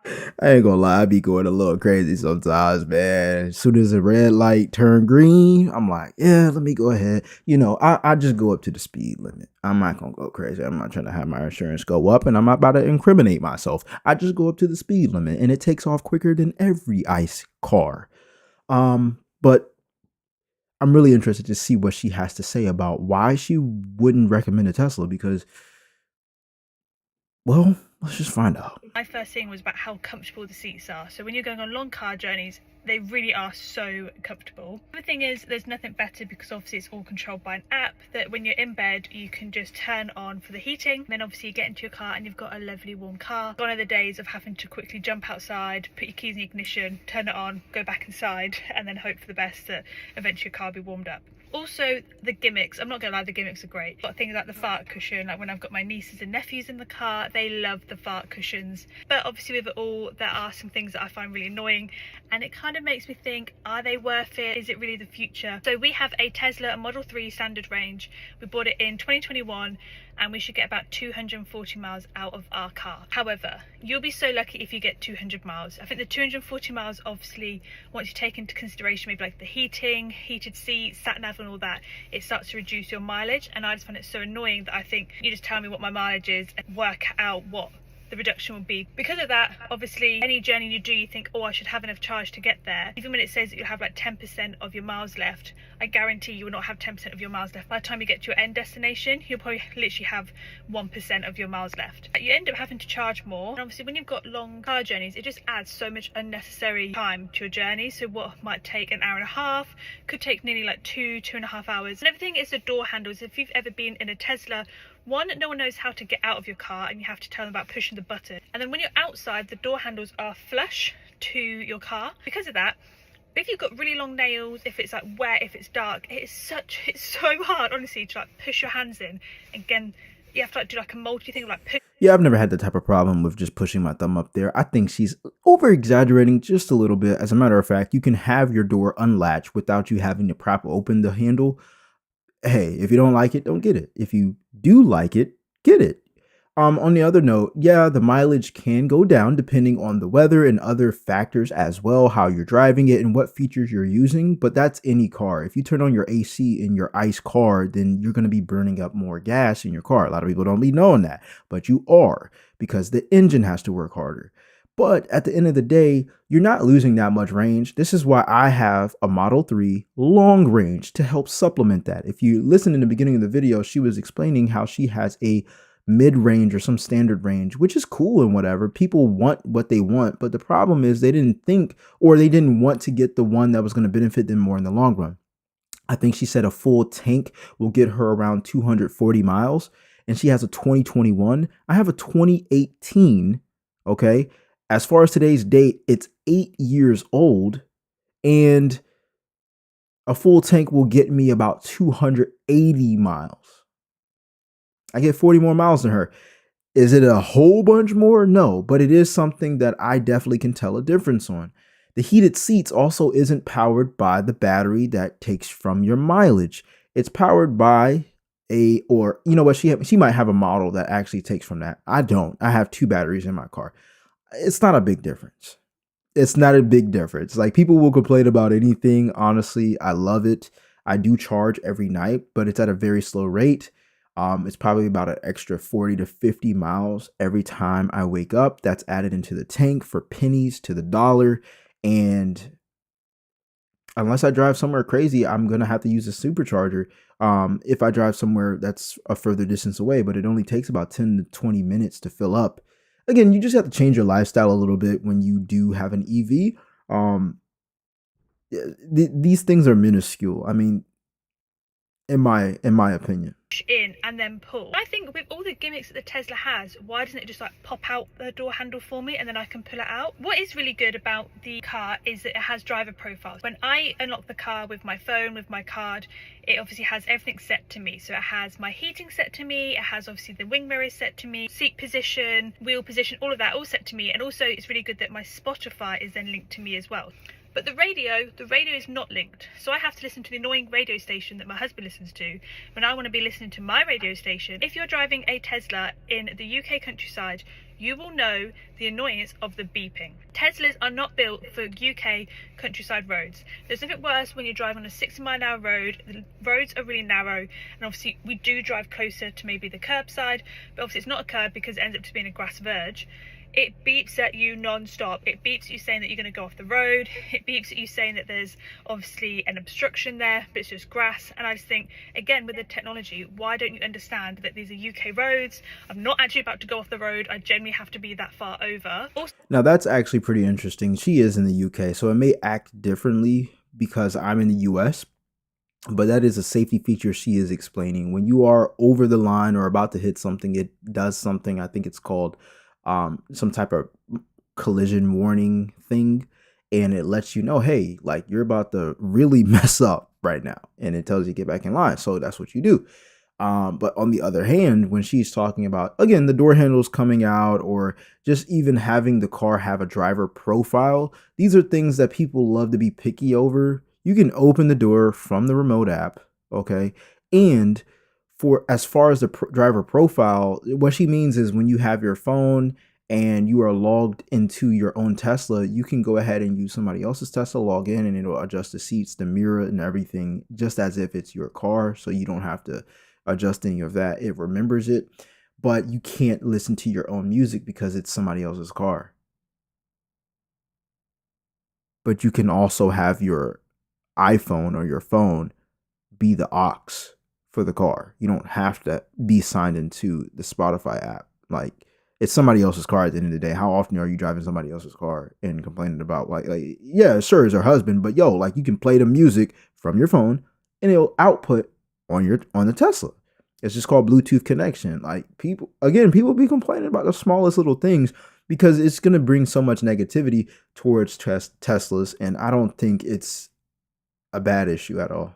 I ain't gonna lie, I be going a little crazy sometimes, man. As soon as the red light turn green, I'm like, yeah, let me go ahead. You know, I just go up to the speed limit. I'm not gonna go crazy. I'm not trying to have my insurance go up, and I'm not about to incriminate myself. I just go up to the speed limit, and it takes off quicker than every ICE car. But I'm really interested to see what she has to say about why she wouldn't recommend a Tesla, because, well, let's just find out. my first thing was about how comfortable the seats are. So when you're going on long car journeys, they really are so comfortable. The thing is, there's nothing better, because obviously it's all controlled by an app, that when you're in bed you can just turn on for the heating. Then obviously you get into your car and you've got a lovely warm car. Gone are the days of having to quickly jump outside, put your keys in the ignition, turn it on, go back inside, and then hope for the best that eventually your car will be warmed up. Also, the gimmicks, I'm not gonna lie, the gimmicks are great. Got things like the fart cushion, like when I've got my nieces and nephews in the car, they love the fart cushions. But obviously with it all, there are some things that I find really annoying, and it kind of makes me think, are they worth it? Is it really the future? So we have a Tesla Model 3 standard range. We bought it in 2021, and we should get about 240 miles out of our car. However, you'll be so lucky if you get 200 miles. I think the 240 miles, obviously, once you take into consideration maybe like the heating, heated seats, sat nav and all that, it starts to reduce your mileage. And I just find it so annoying that I think you just tell me what my mileage is and work out what the reduction will be. Because of that, obviously any journey you do, you think, oh, I should have enough charge to get there. Even when it says that you have like 10% of your miles left, I guarantee you will not have 10% of your miles left. By the time you get to your end destination, you'll probably literally have 1% of your miles left. You end up having to charge more, and obviously when you've got long car journeys, it just adds so much unnecessary time to your journey. So what might take an hour and a half could take nearly like 2.5 hours. And everything is the door handles. If you've ever been in a Tesla, one, no one knows how to get out of your car and you have to tell them about pushing the button. And then when you're outside, the door handles are flush to your car. Because of that, if you've got really long nails, if it's like wet, if it's dark, it's so hard, honestly, to like push your hands in. Again, you have to like do like a multi thing, like push. Yeah, I've never had the type of problem with just pushing my thumb up there. I think she's over exaggerating just a little bit. As a matter of fact, you can have your door unlatched without you having to prop open the handle. Hey, if you don't like it, don't get it. If you do like it, get it. On the other note, yeah, the mileage can go down depending on the weather and other factors as well, how you're driving it and what features you're using, but that's any car. If you turn on your AC in your ICE car, then you're going to be burning up more gas in your car. A lot of people don't be knowing that, but you are, because the engine has to work harder. But at the end of the day, you're not losing that much range. This is why I have a Model 3 long range to help supplement that. If you listen in the beginning of the video, she was explaining how she has a mid-range or some standard range, which is cool and whatever. People want what they want, but the problem is they didn't think, or they didn't want to get the one that was going to benefit them more in the long run. I think she said a full tank will get her around 240 miles, and she has a 2021. I have a 2018, okay? As far as today's date, it's 8 years old, and a full tank will get me about 280 miles. I get 40 more miles than her. Is it a whole bunch more? No, but it is something that I definitely can tell a difference on. The heated seats also isn't powered by the battery that takes from your mileage. It's powered by or you know what, she might have a model that actually takes from that. I don't. I have two batteries in my car. It's not a big difference. It's not a big difference. Like, people will complain about anything. Honestly, I love it. I do charge every night, but it's at a very slow rate. It's probably about an extra 40 to 50 miles every time I wake up. That's added into the tank for pennies to the dollar. And unless I drive somewhere crazy, I'm gonna have to use a supercharger. If I drive somewhere that's a further distance away, but it only takes about 10 to 20 minutes to fill up. Again, you just have to change your lifestyle a little bit when you do have an EV. These things are minuscule. I mean, in my opinion. In and then pull. I think with all the gimmicks that the Tesla has, why doesn't it just like pop out the door handle for me and then I can pull it out? What is really good about the car is that it has driver profiles. When I unlock the car with my phone, with my card, it obviously has everything set to me. So it has my heating set to me, it has obviously the wing mirrors set to me, seat position, wheel position, all of that all set to me. And also it's really good that my Spotify is then linked to me as well. But the radio is not linked. So I have to listen to the annoying radio station that my husband listens to when I want to be listening to my radio station. If you're driving a Tesla in the UK countryside, you will know the annoyance of the beeping. Teslas are not built for UK countryside roads. There's nothing worse when you drive on a 60-mile-an-hour road. The roads are really narrow, and obviously we do drive closer to maybe the curbside, but obviously it's not a curb because it ends up to being a grass verge. It beeps at you non-stop. It beeps at you saying that you're going to go off the road. It beeps at you saying that there's obviously an obstruction there, but it's just grass. And I just think, again, with the technology, why don't you understand that these are UK roads? I'm not actually about to go off the road. I generally have to be that far over. Now, that's actually pretty interesting. She is in the UK, so it may act differently because I'm in the US, but that is a safety feature she is explaining. When you are over the line or about to hit something, it does something. I think it's called some type of collision warning thing, and it lets you know, hey, like, you're about to really mess up right now, and it tells you get back in line. So that's what you do. But on the other hand, when she's talking about, again, the door handles coming out or just even having the car have a driver profile, these are things that people love to be picky over. You can open the door from the remote app, okay? And for as far as the driver profile, what she means is when you have your phone and you are logged into your own Tesla, you can go ahead and use somebody else's Tesla, log in, and it'll adjust the seats, the mirror, and everything just as if it's your car. So you don't have to adjust any of that. It remembers it, but you can't listen to your own music because it's somebody else's car. But you can also have your iPhone or your phone be the aux for the car. You don't have to be signed into the Spotify app. Like, it's somebody else's car at the end of the day. How often are you driving somebody else's car and complaining about like yeah, sure, it's her husband, but yo, like, you can play the music from your phone and it'll output on the Tesla. It's just called Bluetooth connection. Like, people be complaining about the smallest little things because it's going to bring so much negativity towards Teslas, and I don't think it's a bad issue at all.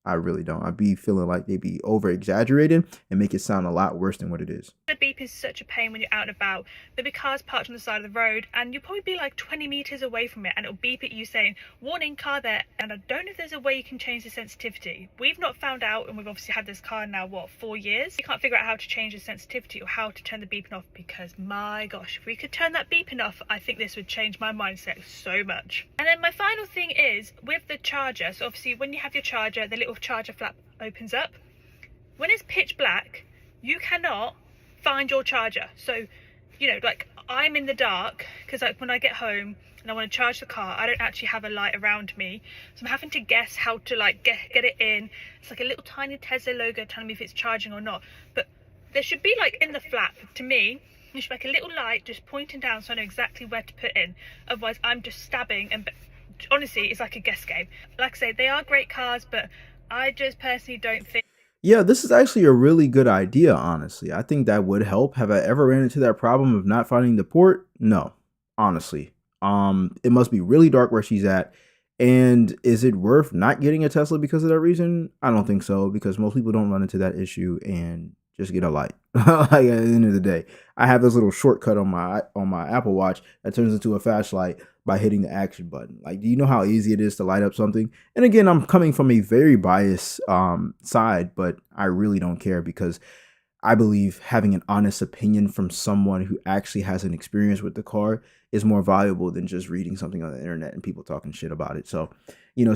I really don't. I be feeling like they be over exaggerated and make it sound a lot worse than what it is. The beep is such a pain when you're out and about. There'll be cars parked on the side of the road and you'll probably be like 20 meters away from it and it'll beep at you saying, warning, car there. And I don't know if there's a way you can change the sensitivity. We've not found out, and we've obviously had this car now, 4 years? We can't figure out how to change the sensitivity or how to turn the beeping off, because my gosh, if we could turn that beeping off, I think this would change my mindset so much. And then my final thing is with the charger. So obviously when you have your charger, the little charger flap opens up. When it's pitch black, you cannot find your charger. So, you know, like, I'm in the dark because, like, when I get home and I want to charge the car, I don't actually have a light around me, so I'm having to guess how to like get it in. It's like a little tiny Tesla logo telling me if it's charging or not, but there should be, like, in the flap, to me, there should be like a little light just pointing down so I know exactly where to put in. Otherwise I'm just stabbing, and honestly it's like a guess game. Like I say, they are great cars, but I just personally don't think. Yeah, this is actually a really good idea, honestly. I think that would help. Have I ever ran into that problem of not finding the port? No, honestly. It must be really dark where she's at. And is it worth not getting a Tesla because of that reason? I don't think so, because most people don't run into that issue and just get a light. Like at the end of the day, I have this little shortcut on my Apple Watch that turns into a flashlight by hitting the action button. Like, do you know how easy it is to light up something? And again, I'm coming from a very biased side, but I really don't care because I believe having an honest opinion from someone who actually has an experience with the car is more valuable than just reading something on the internet and people talking shit about it. So,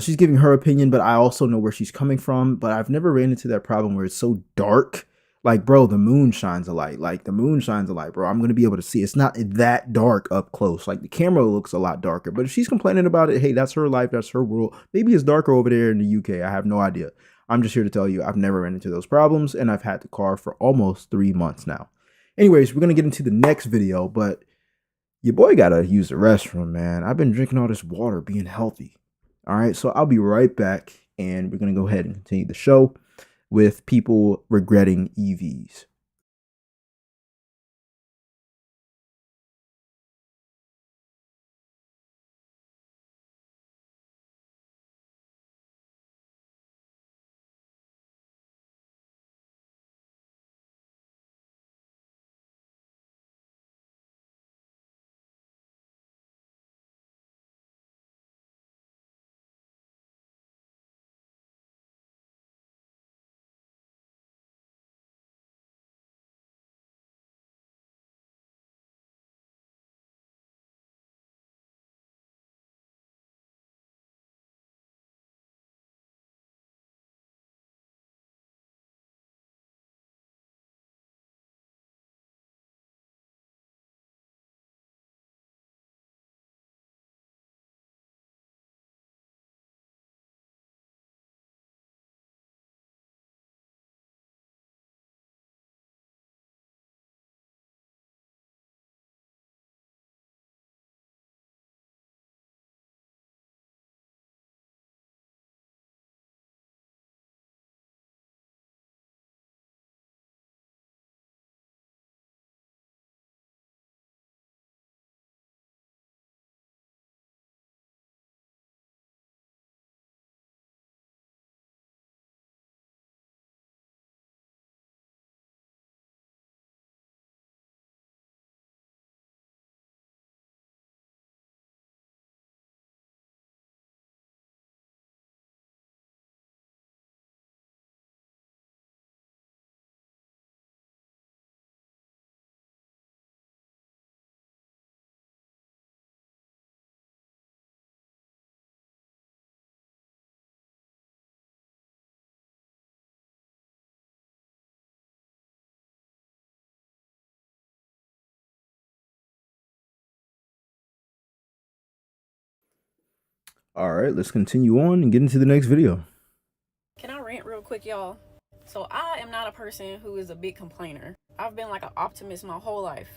she's giving her opinion, but I also know where she's coming from. But I've never ran into that problem where it's so dark. Like, bro, the moon shines a light. Like, the moon shines a light, bro. I'm going to be able to see. It's not that dark up close. Like, the camera looks a lot darker. But if she's complaining about it, hey, that's her life. That's her world. Maybe it's darker over there in the UK. I have no idea. I'm just here to tell you I've never ran into those problems, and I've had the car for almost 3 months now. Anyways, we're going to get into the next video, but your boy got to use the restroom, man. I've been drinking all this water, being healthy. All right, so I'll be right back, and we're going to go ahead and continue the show with people regretting EVs. All right, let's continue on and get into the next video. Can I rant real quick, y'all? So I am not a person who is a big complainer. I've been like an optimist my whole life.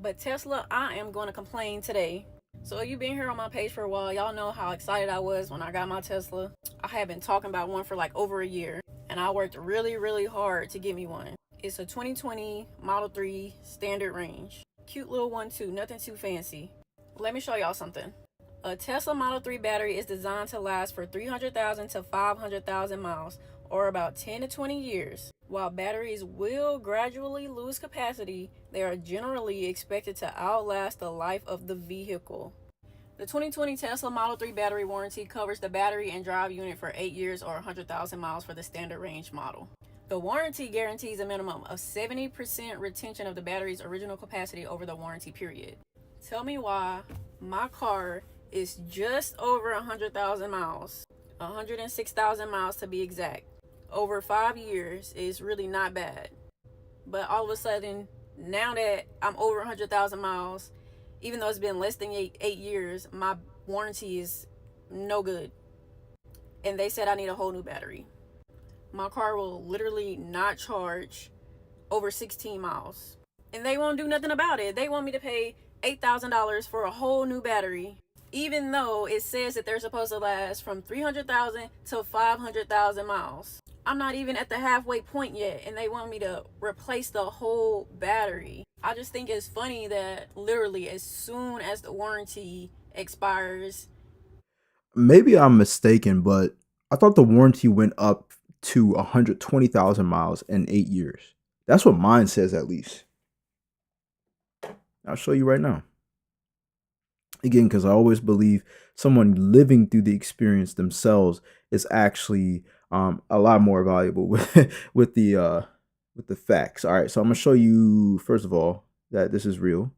But Tesla, I am going to complain today. So you've been here on my page for a while. Y'all know how excited I was when I got my Tesla. I have been talking about one for like over a year. And I worked really, really hard to get me one. It's a 2020 Model 3 standard range. Cute little one too, nothing too fancy. Let me show y'all something. A Tesla Model 3 battery is designed to last for 300,000 to 500,000 miles, or about 10 to 20 years. While batteries will gradually lose capacity, they are generally expected to outlast the life of the vehicle. The 2020 Tesla Model 3 battery warranty covers the battery and drive unit for 8 years or 100,000 miles for the standard range model. The warranty guarantees a minimum of 70% retention of the battery's original capacity over the warranty period. Tell me why my car is just over 100,000 miles, 106,000 miles to be exact. Over 5 years is really not bad. But all of a sudden, now that I'm over 100,000 miles, even though it's been less than 8 years, my warranty is no good. And they said I need a whole new battery. My car will literally not charge over 16 miles. And they won't do nothing about it. They want me to pay $8,000 for a whole new battery, even though it says that they're supposed to last from 300,000 to 500,000 miles. I'm not even at the halfway point yet, and they want me to replace the whole battery. I just think it's funny that literally as soon as the warranty expires. Maybe I'm mistaken, but I thought the warranty went up to 120,000 miles in 8 years. That's what mine says, at least. I'll show you right now. Again, because I always believe someone living through the experience themselves is actually a lot more valuable with the facts. All right, so I'm gonna show you first of all that this is real.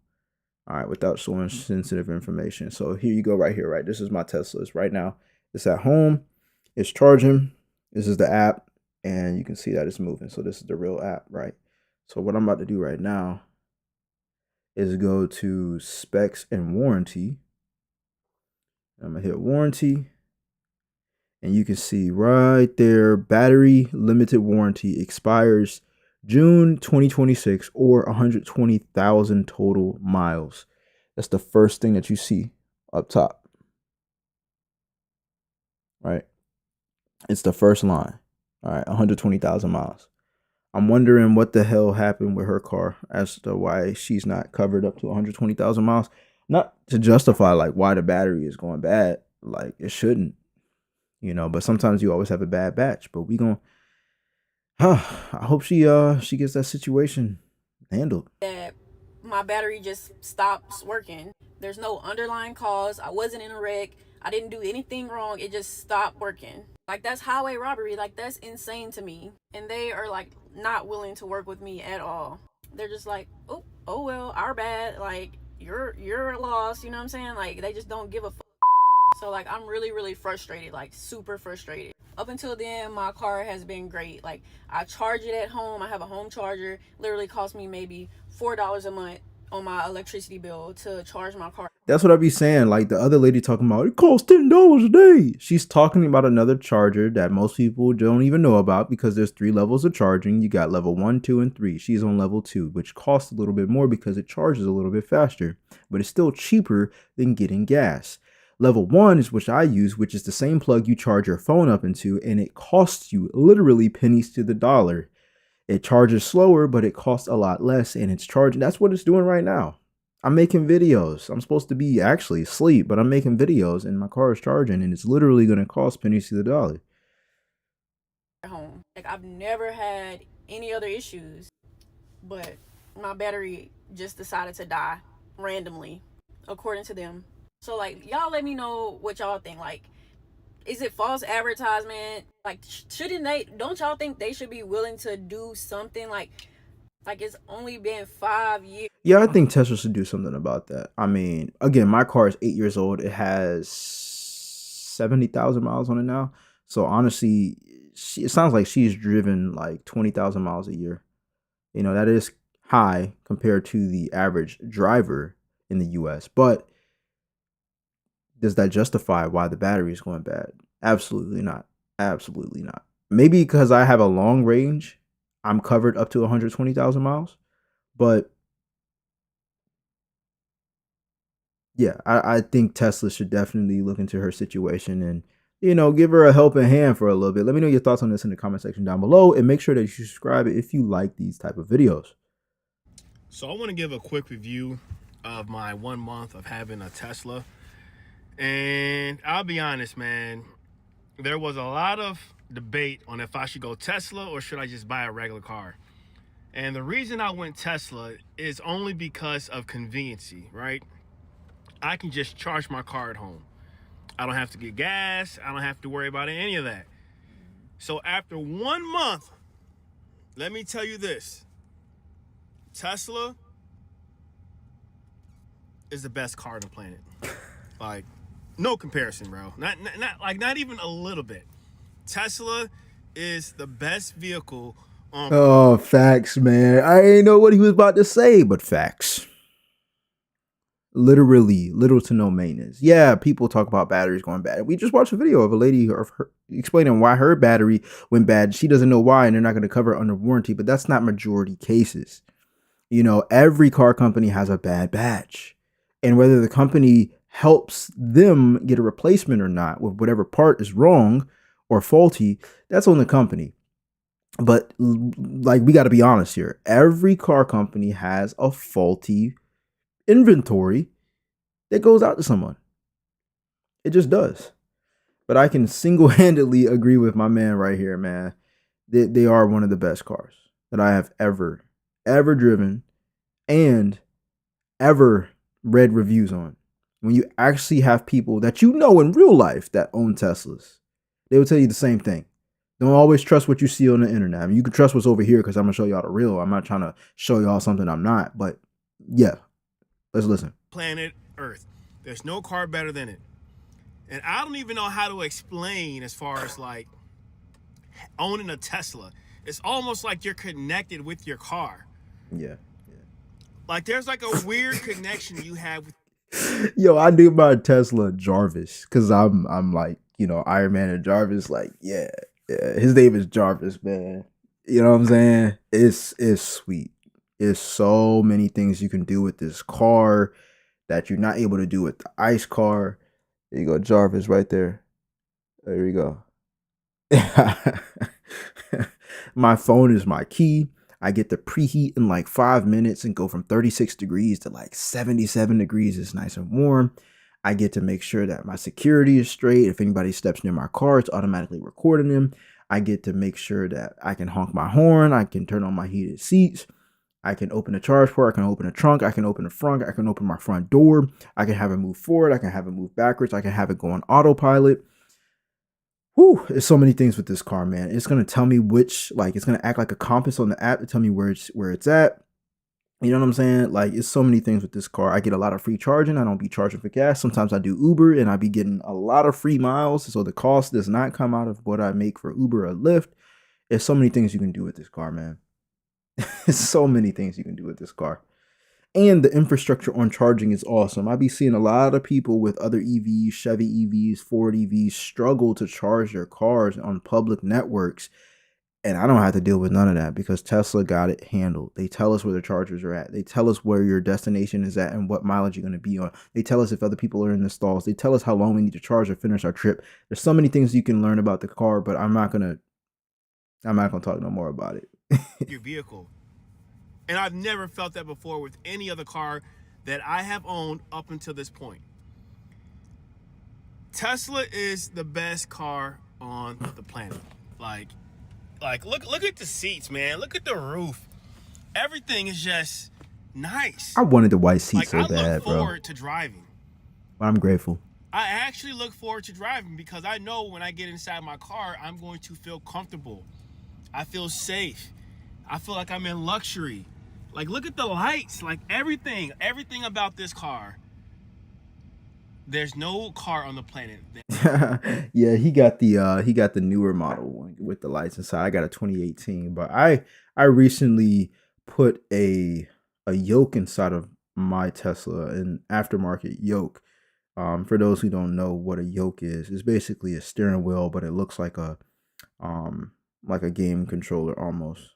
All right, without showing sensitive information. So here you go, right here. Right, this is my Tesla. It's right now. It's at home. It's charging. This is the app, and you can see that it's moving. So this is the real app, right? So what I'm about to do right now is go to specs and warranty. I'm gonna hit warranty, and you can see right there, battery limited warranty expires June 2026 or 120,000 total miles. That's the first thing that you see up top, right? It's the first line. All right, 120,000 miles. I'm wondering what the hell happened with her car as to why she's not covered up to 120,000 miles. Not to justify like why the battery is going bad, like it shouldn't, but sometimes you always have a bad batch. But we gonna I hope she gets that situation handled. That my battery just stops working. There's no underlying cause. I wasn't in a wreck. I didn't do anything wrong. It just stopped working. Like, that's highway robbery. Like, that's insane to me. And they are like not willing to work with me at all. They're just like, oh well, our bad. Like, you're lost. You know what I'm saying? Like, they just don't give a fuck. So like, I'm really, really frustrated. Like, super frustrated. Up until then, my car has been great. Like, I charge it at home. I have a home charger. Literally cost me maybe $4 a month on my electricity bill to charge my car. That's what I be saying. Like the other lady talking about, it costs $10 a day. She's talking about another charger that most people don't even know about because there's 3 levels of charging. You got level 1, 2, and 3. She's on level 2, which costs a little bit more because it charges a little bit faster, but it's still cheaper than getting gas. Level 1 is which I use, which is the same plug you charge your phone up into, and it costs you literally pennies to the dollar. It charges slower, but it costs a lot less, and it's charging. That's what it's doing right now. I'm making videos. I'm supposed to be actually asleep, but I'm making videos, and my car is charging, and it's literally going to cost pennies to the dollar. At home. Like, I've never had any other issues, but my battery just decided to die randomly, according to them. So like, y'all let me know what y'all think. Like, is it false advertisement? Like, don't y'all think they should be willing to do something? Like it's only been 5 years. Yeah, I think Tesla should do something about that. I mean, again, my car is 8 years old. It has 70,000 miles on it now. So honestly, it sounds like she's driven like 20,000 miles a year. That is high compared to the average driver in the US. But does that justify why the battery is going bad? Absolutely not. Absolutely not. Maybe because I have a long range, I'm covered up to 120,000 miles. But yeah, I think Tesla should definitely look into her situation and, give her a helping hand for a little bit. Let me know your thoughts on this in the comment section down below, and make sure that you subscribe if you like these type of videos. So I want to give a quick review of my 1 month of having a Tesla. And I'll be honest, man, there was a lot of debate on if I should go Tesla or should I just buy a regular car. And the reason I went Tesla is only because of conveniency, right? I can just charge my car at home. I don't have to get gas. I don't have to worry about any of that. So after 1 month, let me tell you this. Tesla is the best car on the planet. Like, no comparison, bro. Not even a little bit. Tesla is the best vehicle on. Oh, facts, man. I ain't know what he was about to say, but facts. Literally, little to no maintenance. Yeah, people talk about batteries going bad. We just watched a video of a lady of her explaining why her battery went bad. She doesn't know why, and they're not going to cover it under warranty, but that's not majority cases. Every car company has a bad batch. And whether the company helps them get a replacement or not with whatever part is wrong or faulty, that's on the company. But like, we got to be honest here. Every car company has a faulty inventory that goes out to someone. It just does. But I can single-handedly agree with my man right here, man. They are one of the best cars. that I have ever driven and ever read reviews on. When you actually have people that you know in real life that own Teslas, they will tell you the same thing. Don't always trust what you see on the internet. I mean, you can trust what's over here because I'm gonna show y'all the real. I'm not trying to show y'all something I'm not, but yeah, let's listen. Planet Earth. There's no car better than it. And I don't even know how to explain as far as like owning a Tesla. It's almost like you're connected with your car. Yeah. Like there's like a weird connection you have with. Yo, I do my Tesla Jarvis because I'm like, you know, Iron Man and Jarvis. Like, yeah, his name is Jarvis, man. You know what I'm saying? It's sweet. It's so many things you can do with this car that you're not able to do with the ice car. There you go, Jarvis, right there. There you go. My phone is my key. I get to preheat in like 5 minutes and go from 36 degrees to like 77 degrees. It's nice and warm. I get to make sure that my security is straight. If anybody steps near my car, it's automatically recording them. I get to make sure that I can honk my horn. I can turn on my heated seats. I can open the charge port. I can open the trunk. I can open the front. I can open my front door. I can have it move forward. I can have it move backwards. I can have it go on autopilot. Whew, there's so many things with this car, man. It's gonna tell me which, like, it's gonna act like a compass on the app to tell me where it's at. You know what I'm saying? Like, it's so many things with this car. I get a lot of free charging. I don't be charging for gas. Sometimes I do Uber and I be getting a lot of free miles. So the cost does not come out of what I make for Uber or Lyft. There's so many things you can do with this car, man. There's so many things you can do with this car. And the infrastructure on charging is awesome. I be seeing a lot of people with other EVs, Chevy EVs, Ford EVs struggle to charge their cars on public networks. And I don't have to deal with none of that because Tesla got it handled. They tell us where the chargers are at. They tell us where your destination is at and what mileage you're going to be on. They tell us if other people are in the stalls. They tell us how long we need to charge to finish our trip. There's so many things you can learn about the car, but I'm not gonna talk no more about it. Your vehicle. And I've never felt that before with any other car that I have owned up until this point. Tesla is the best car on the planet. Like look at the seats, man. Look at the roof. Everything is just nice. I wanted the white seat so I bad, look forward to driving. But I'm grateful. I actually look forward to driving because I know when I get inside my car, I'm going to feel comfortable. I feel safe. I feel like I'm in luxury. Like, look at the lights, like everything about this car. There's no car on the planet. Yeah, he got the newer model one with the lights inside. I got a 2018, but I recently put a yoke inside of my Tesla, an aftermarket yoke. For those who don't know what a yoke is, it's basically a steering wheel, but it looks like a game controller almost.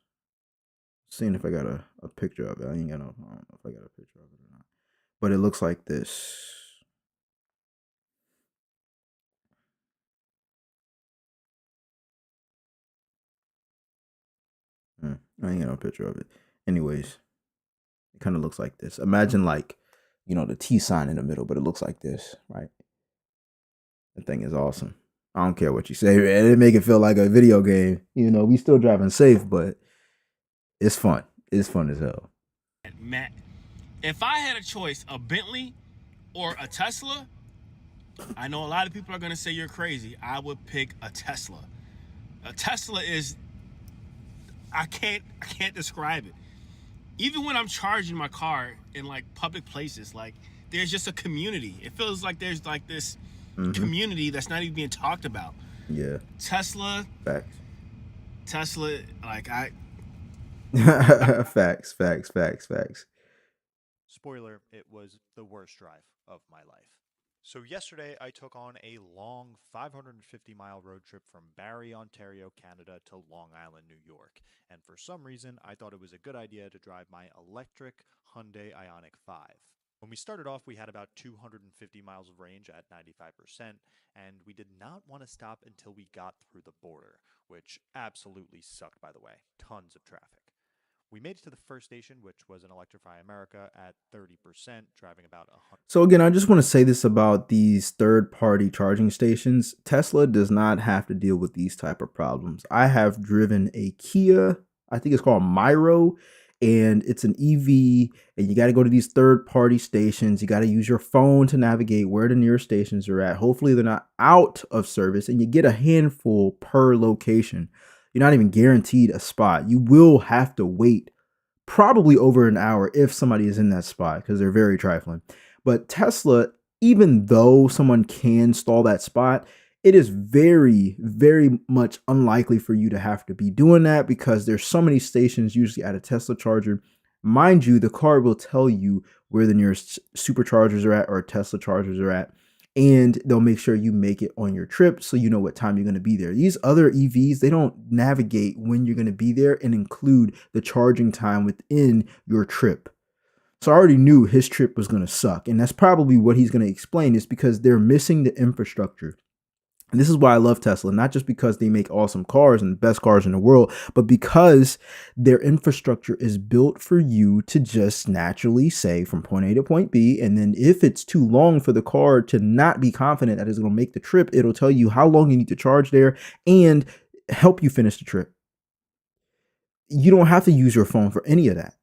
Seeing if I got a picture of it. I don't know if I got a picture of it or not. But it looks like this. I ain't got no picture of it. Anyways, it kind of looks like this. Imagine like, you know, the T sign in the middle, but it looks like this, right? The thing is awesome. I don't care what you say, man. It make it feel like a video game. You know, we still driving safe, but it's fun. It's fun as hell. Matt, if I had a choice, a Bentley or a Tesla, I know a lot of people are going to say you're crazy. I would pick a Tesla. A Tesla is, I can't describe it. Even when I'm charging my car in like public places, like there's just a community. It feels like there's like this community that's not even being talked about. Yeah. Tesla. Facts. Tesla, like Facts. Spoiler, it was the worst drive of my life. So yesterday I took on a long 550-mile road trip from Barrie, Ontario, Canada to Long Island, New York. And for some reason, I thought it was a good idea to drive my electric Hyundai Ioniq 5. When we started off, we had about 250 miles of range at 95%, and we did not want to stop until we got through the border, which absolutely sucked, by the way. Tons of traffic. We made it to the first station, which was in Electrify America at 30%, driving about 100. So again, I just want to say this about these third-party charging stations. Tesla does not have to deal with these type of problems. I have driven a Kia. I think it's called Myro, and it's an EV, and you got to go to these third-party stations. You got to use your phone to navigate where the nearest stations are at. Hopefully they're not out of service, and you get a handful per location. You're not even guaranteed a spot. You will have to wait probably over an hour if somebody is in that spot because they're very trifling. But Tesla, even though someone can stall that spot, it is very, very much unlikely for you to have to be doing that because there's so many stations usually at a Tesla charger. Mind you, the car will tell you where the nearest superchargers are at or Tesla chargers are at, and they'll make sure you make it on your trip so you know what time you're going to be there. These other EVs, they don't navigate when you're going to be there and include the charging time within your trip. So I already knew his trip was going to suck, and that's probably what he's going to explain, is because they're missing the infrastructure. And this is why I love Tesla, not just because they make awesome cars and the best cars in the world, but because their infrastructure is built for you to just naturally say from point A to point B. And then if it's too long for the car to not be confident that it's going to make the trip, it'll tell you how long you need to charge there and help you finish the trip. You don't have to use your phone for any of that.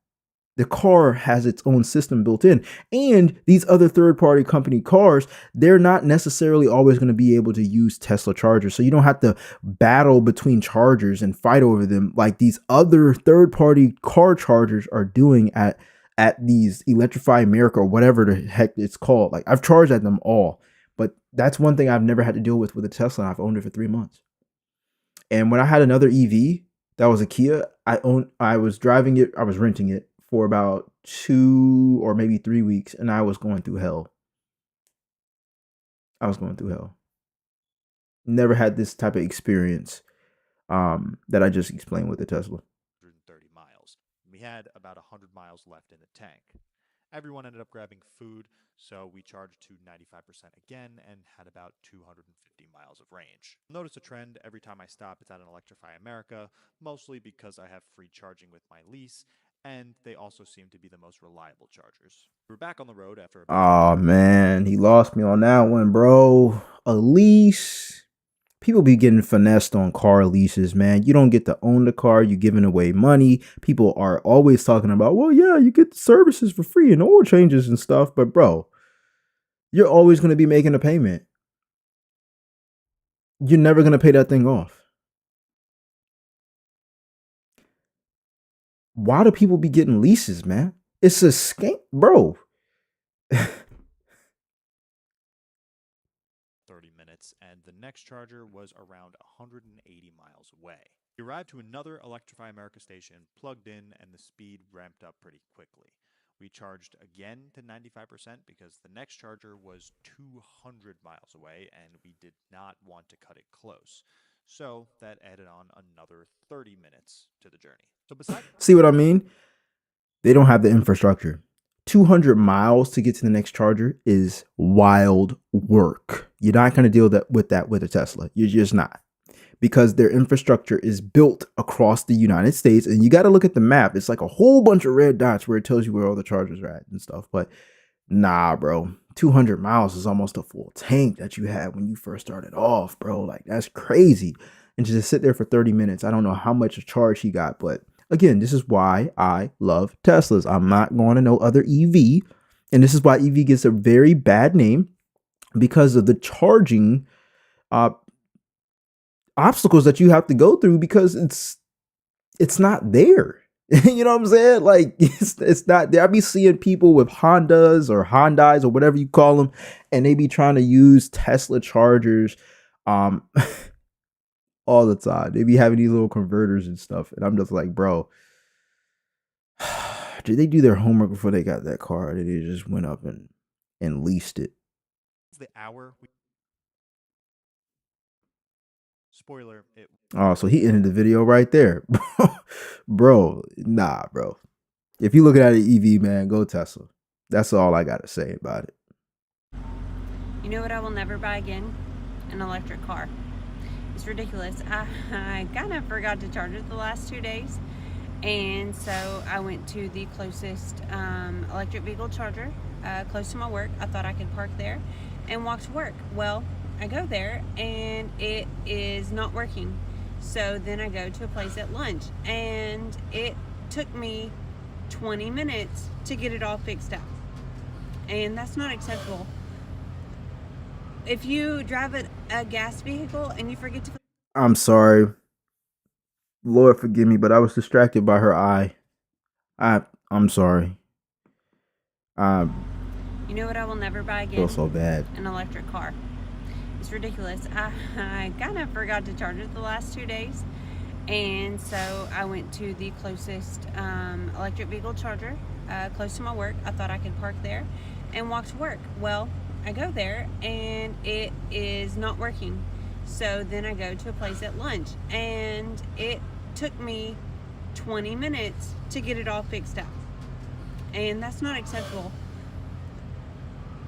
The car has its own system built in. And these other third-party company cars, they're not necessarily always going to be able to use Tesla chargers. So you don't have to battle between chargers and fight over them like these other third-party car chargers are doing at these Electrify America or whatever the heck it's called. Like, I've charged at them all. But that's one thing I've never had to deal with a Tesla, and I've owned it for 3 months. And when I had another EV that was a Kia, I was driving it, I was renting it for about 2 or maybe 3 weeks, and I was going through hell. Never had this type of experience that I just explained with the Tesla. 130 miles. We had about 100 miles left in the tank. Everyone ended up grabbing food, so we charged to 95% again and had about 250 miles of range. Notice a trend every time I stop, it's at an Electrify America, mostly because I have free charging with my lease, and they also seem to be the most reliable chargers. We're back on the road after Oh man, he lost me on that one, bro. A lease. People be getting finessed on car leases, man. You don't get to own the car. You're giving away money. People are always talking about, well, yeah, you get the services for free and oil changes and stuff. But bro, you're always going to be making a payment. You're never going to pay that thing off. Why do people be getting leases, man? It's a scam, bro. 30 minutes, and the next charger was around 180 miles away. We arrived to another Electrify America station, plugged in, and the speed ramped up pretty quickly. We charged again to 95% because the next charger was 200 miles away, and we did not want to cut it close. So that added on another 30 minutes to the journey. So besides, see what I mean? They don't have the infrastructure. 200 miles to get to the next charger is wild work. You're not going to deal with that with a Tesla. You're just not. Because their infrastructure is built across the United States. And you got to look at the map. It's like a whole bunch of red dots where it tells you where all the chargers are at and stuff. But nah, bro. 200 miles is almost a full tank that you had when you first started off, bro. Like, that's crazy. And to just sit there for 30 minutes, I don't know how much charge he got. But again, this is why I love Teslas. I'm not going to no other EV. And this is why EV gets a very bad name, because of the charging obstacles that you have to go through, because it's not there. You know what I'm saying? Like, it's not there. I be seeing people with Hondas or Hyundais or whatever you call them, and they be trying to use Tesla chargers all the time. They be having these little converters and stuff, and I'm just like, bro, did they do their homework before they got that car? Or did they just went up and leased it? the hour. Spoiler, it. Oh, so he ended the video right there. Bro, nah, bro. If you looking at an EV, man, go Tesla. That's all I got to say about it. You know what I will never buy again? An electric car. It's ridiculous. I kind of forgot to charge it the last 2 days. And so I went to the closest electric vehicle charger close to my work. I thought I could park there and walk to work. Well, I go there and it is not working. So then I go to a place at lunch, and it took me 20 minutes to get it all fixed up. And that's not acceptable. If you drive a gas vehicle and you forget to... I'm sorry. Lord forgive me, but I was distracted by her eye. I'm sorry. I You know what I will never buy again? feel so bad. An electric car. It's ridiculous. I kind of forgot to charge it the last 2 days. And so I went to the closest electric vehicle charger close to my work. I thought I could park there and walk to work. Well, I go there and it is not working. So then I go to a place at lunch, and it took me 20 minutes to get it all fixed up. And that's not acceptable.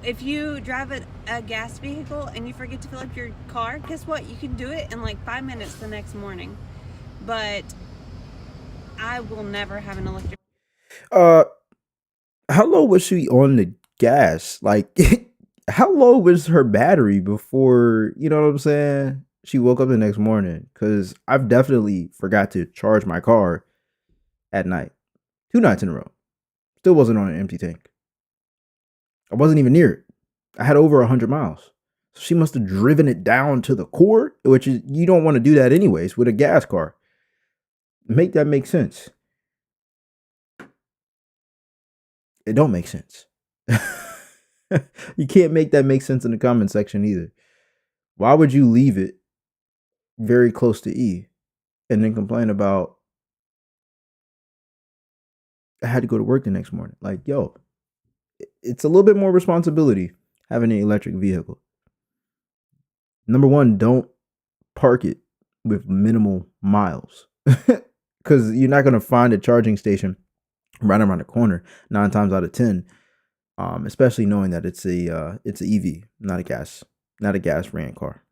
If you drive a gas vehicle and you forget to fill up your car, guess what? You can do it in like 5 minutes the next morning. But I will never have an electric... How low was she on the gas? Like, how low was her battery before, you know what I'm saying? She woke up the next morning, because I've definitely forgot to charge my car at night. 2 nights in a row. Still wasn't on an empty tank. I wasn't even near it. I had over 100 miles. So she must have driven it down to the core, which is, you don't want to do that anyways with a gas car. Make that make sense. It don't make sense. You can't make that make sense in the comment section either. Why would you leave it very close to E and then complain about I had to go to work the next morning? Like, yo, it's a little bit more responsibility having an electric vehicle. Number one, don't park it with minimal miles, because you're not going to find a charging station right around the corner 9 times out of 10. Especially knowing that it's a EV, not a gas ran car.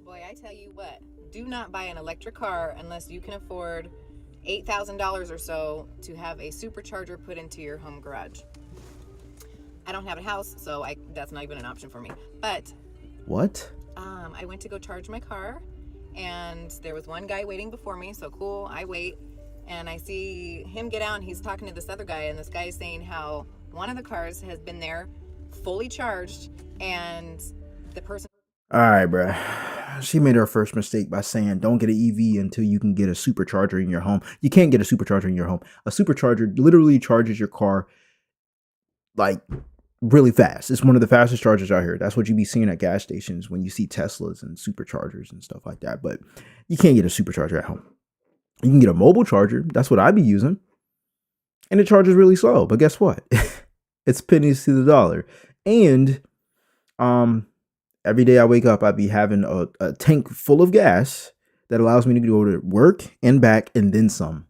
Boy, I tell you what, do not buy an electric car unless you can afford $8,000 or so to have a supercharger put into your home garage. I don't have a house, so that's not even an option for me. But What? I went to go charge my car, and there was one guy waiting before me, so cool, I wait. And I see him get out, and he's talking to this other guy, and this guy is saying how one of the cars has been there fully charged, and the person... All right, bruh. She made her first mistake by saying don't get an EV until you can get a supercharger in your home. You can't get a supercharger in your home. A supercharger literally charges your car like really fast. It's one of the fastest chargers out here. That's what you be seeing at gas stations when you see Teslas and superchargers and stuff like that. But you can't get a supercharger at home. You can get a mobile charger. That's what I be using. And it charges really slow. But guess what? It's pennies to the dollar. And every day I wake up, I be having a tank full of gas that allows me to go to work and back and then some.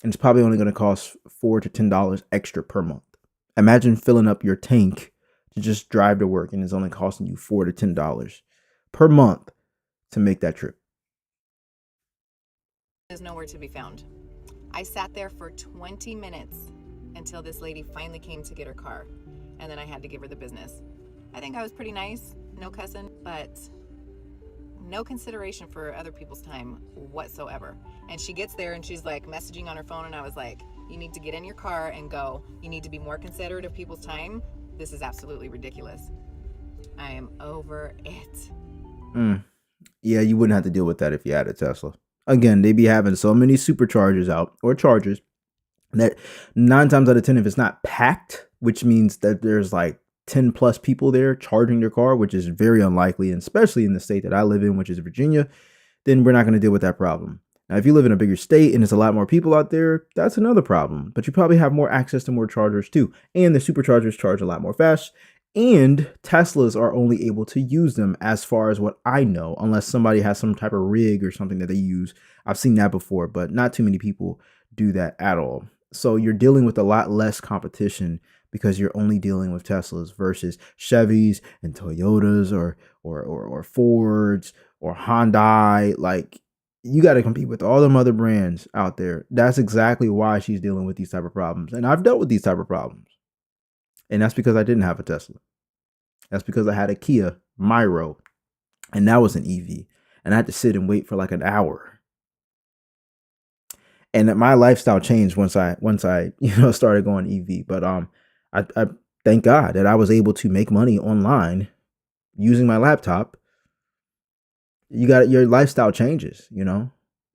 And it's probably only going to cost $4 to $10 extra per month. Imagine filling up your tank to just drive to work, and it's only costing you $4 to $10 per month to make that trip. Is nowhere to be found. I sat there for 20 minutes until this lady finally came to get her car, and then I had to give her the business. I think I was pretty nice, no cussing, but no consideration for other people's time whatsoever. And she gets there and she's like messaging on her phone, and I was like, you need to get in your car and go. You need to be more considerate of people's time. This is absolutely ridiculous. I am over it. Yeah, you wouldn't have to deal with that if you had a Tesla. Again, they be having so many superchargers out, or chargers, that 9 times out of 10, if it's not packed, which means that there's like 10 plus people there charging their car, which is very unlikely, and especially in the state that I live in, which is Virginia, then we're not going to deal with that problem. Now, if you live in a bigger state and there's a lot more people out there, that's another problem. But you probably have more access to more chargers too. And the superchargers charge a lot more fast. And Teslas are only able to use them, as far as what I know, unless somebody has some type of rig or something that they use. I've seen that before, but not too many people do that at all. So you're dealing with a lot less competition because you're only dealing with Teslas versus Chevys and Toyotas or Fords or Hyundai. Like, you got to compete with all them other brands out there. That's exactly why she's dealing with these type of problems. And I've dealt with these type of problems. And that's because I didn't have a Tesla. That's because I had a Kia Miro, and that was an EV. and I had to sit and wait for like an hour. And my lifestyle changed once I started going EV. But I thank God that I was able to make money online using my laptop. Your lifestyle changes,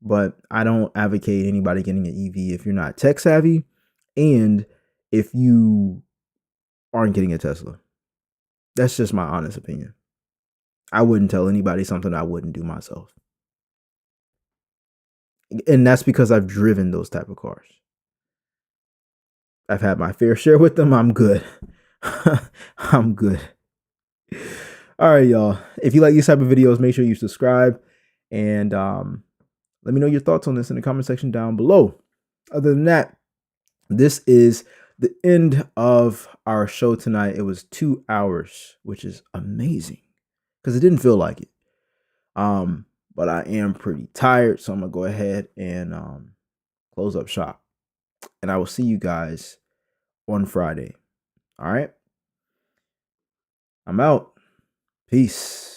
but I don't advocate anybody getting an EV if you're not tech savvy and if you aren't getting a Tesla. That's just my honest opinion. I wouldn't tell anybody something I wouldn't do myself. And that's because I've driven those type of cars. I've had my fair share with them. I'm good. I'm good. All right, y'all. If you like these type of videos, make sure you subscribe and let me know your thoughts on this in the comment section down below. Other than that, this is the end of our show tonight. It was 2 hours, which is amazing because it didn't feel like it. But I am pretty tired, so I'm gonna go ahead and close up shop. And I will see you guys on Friday. All right. I'm out. Peace.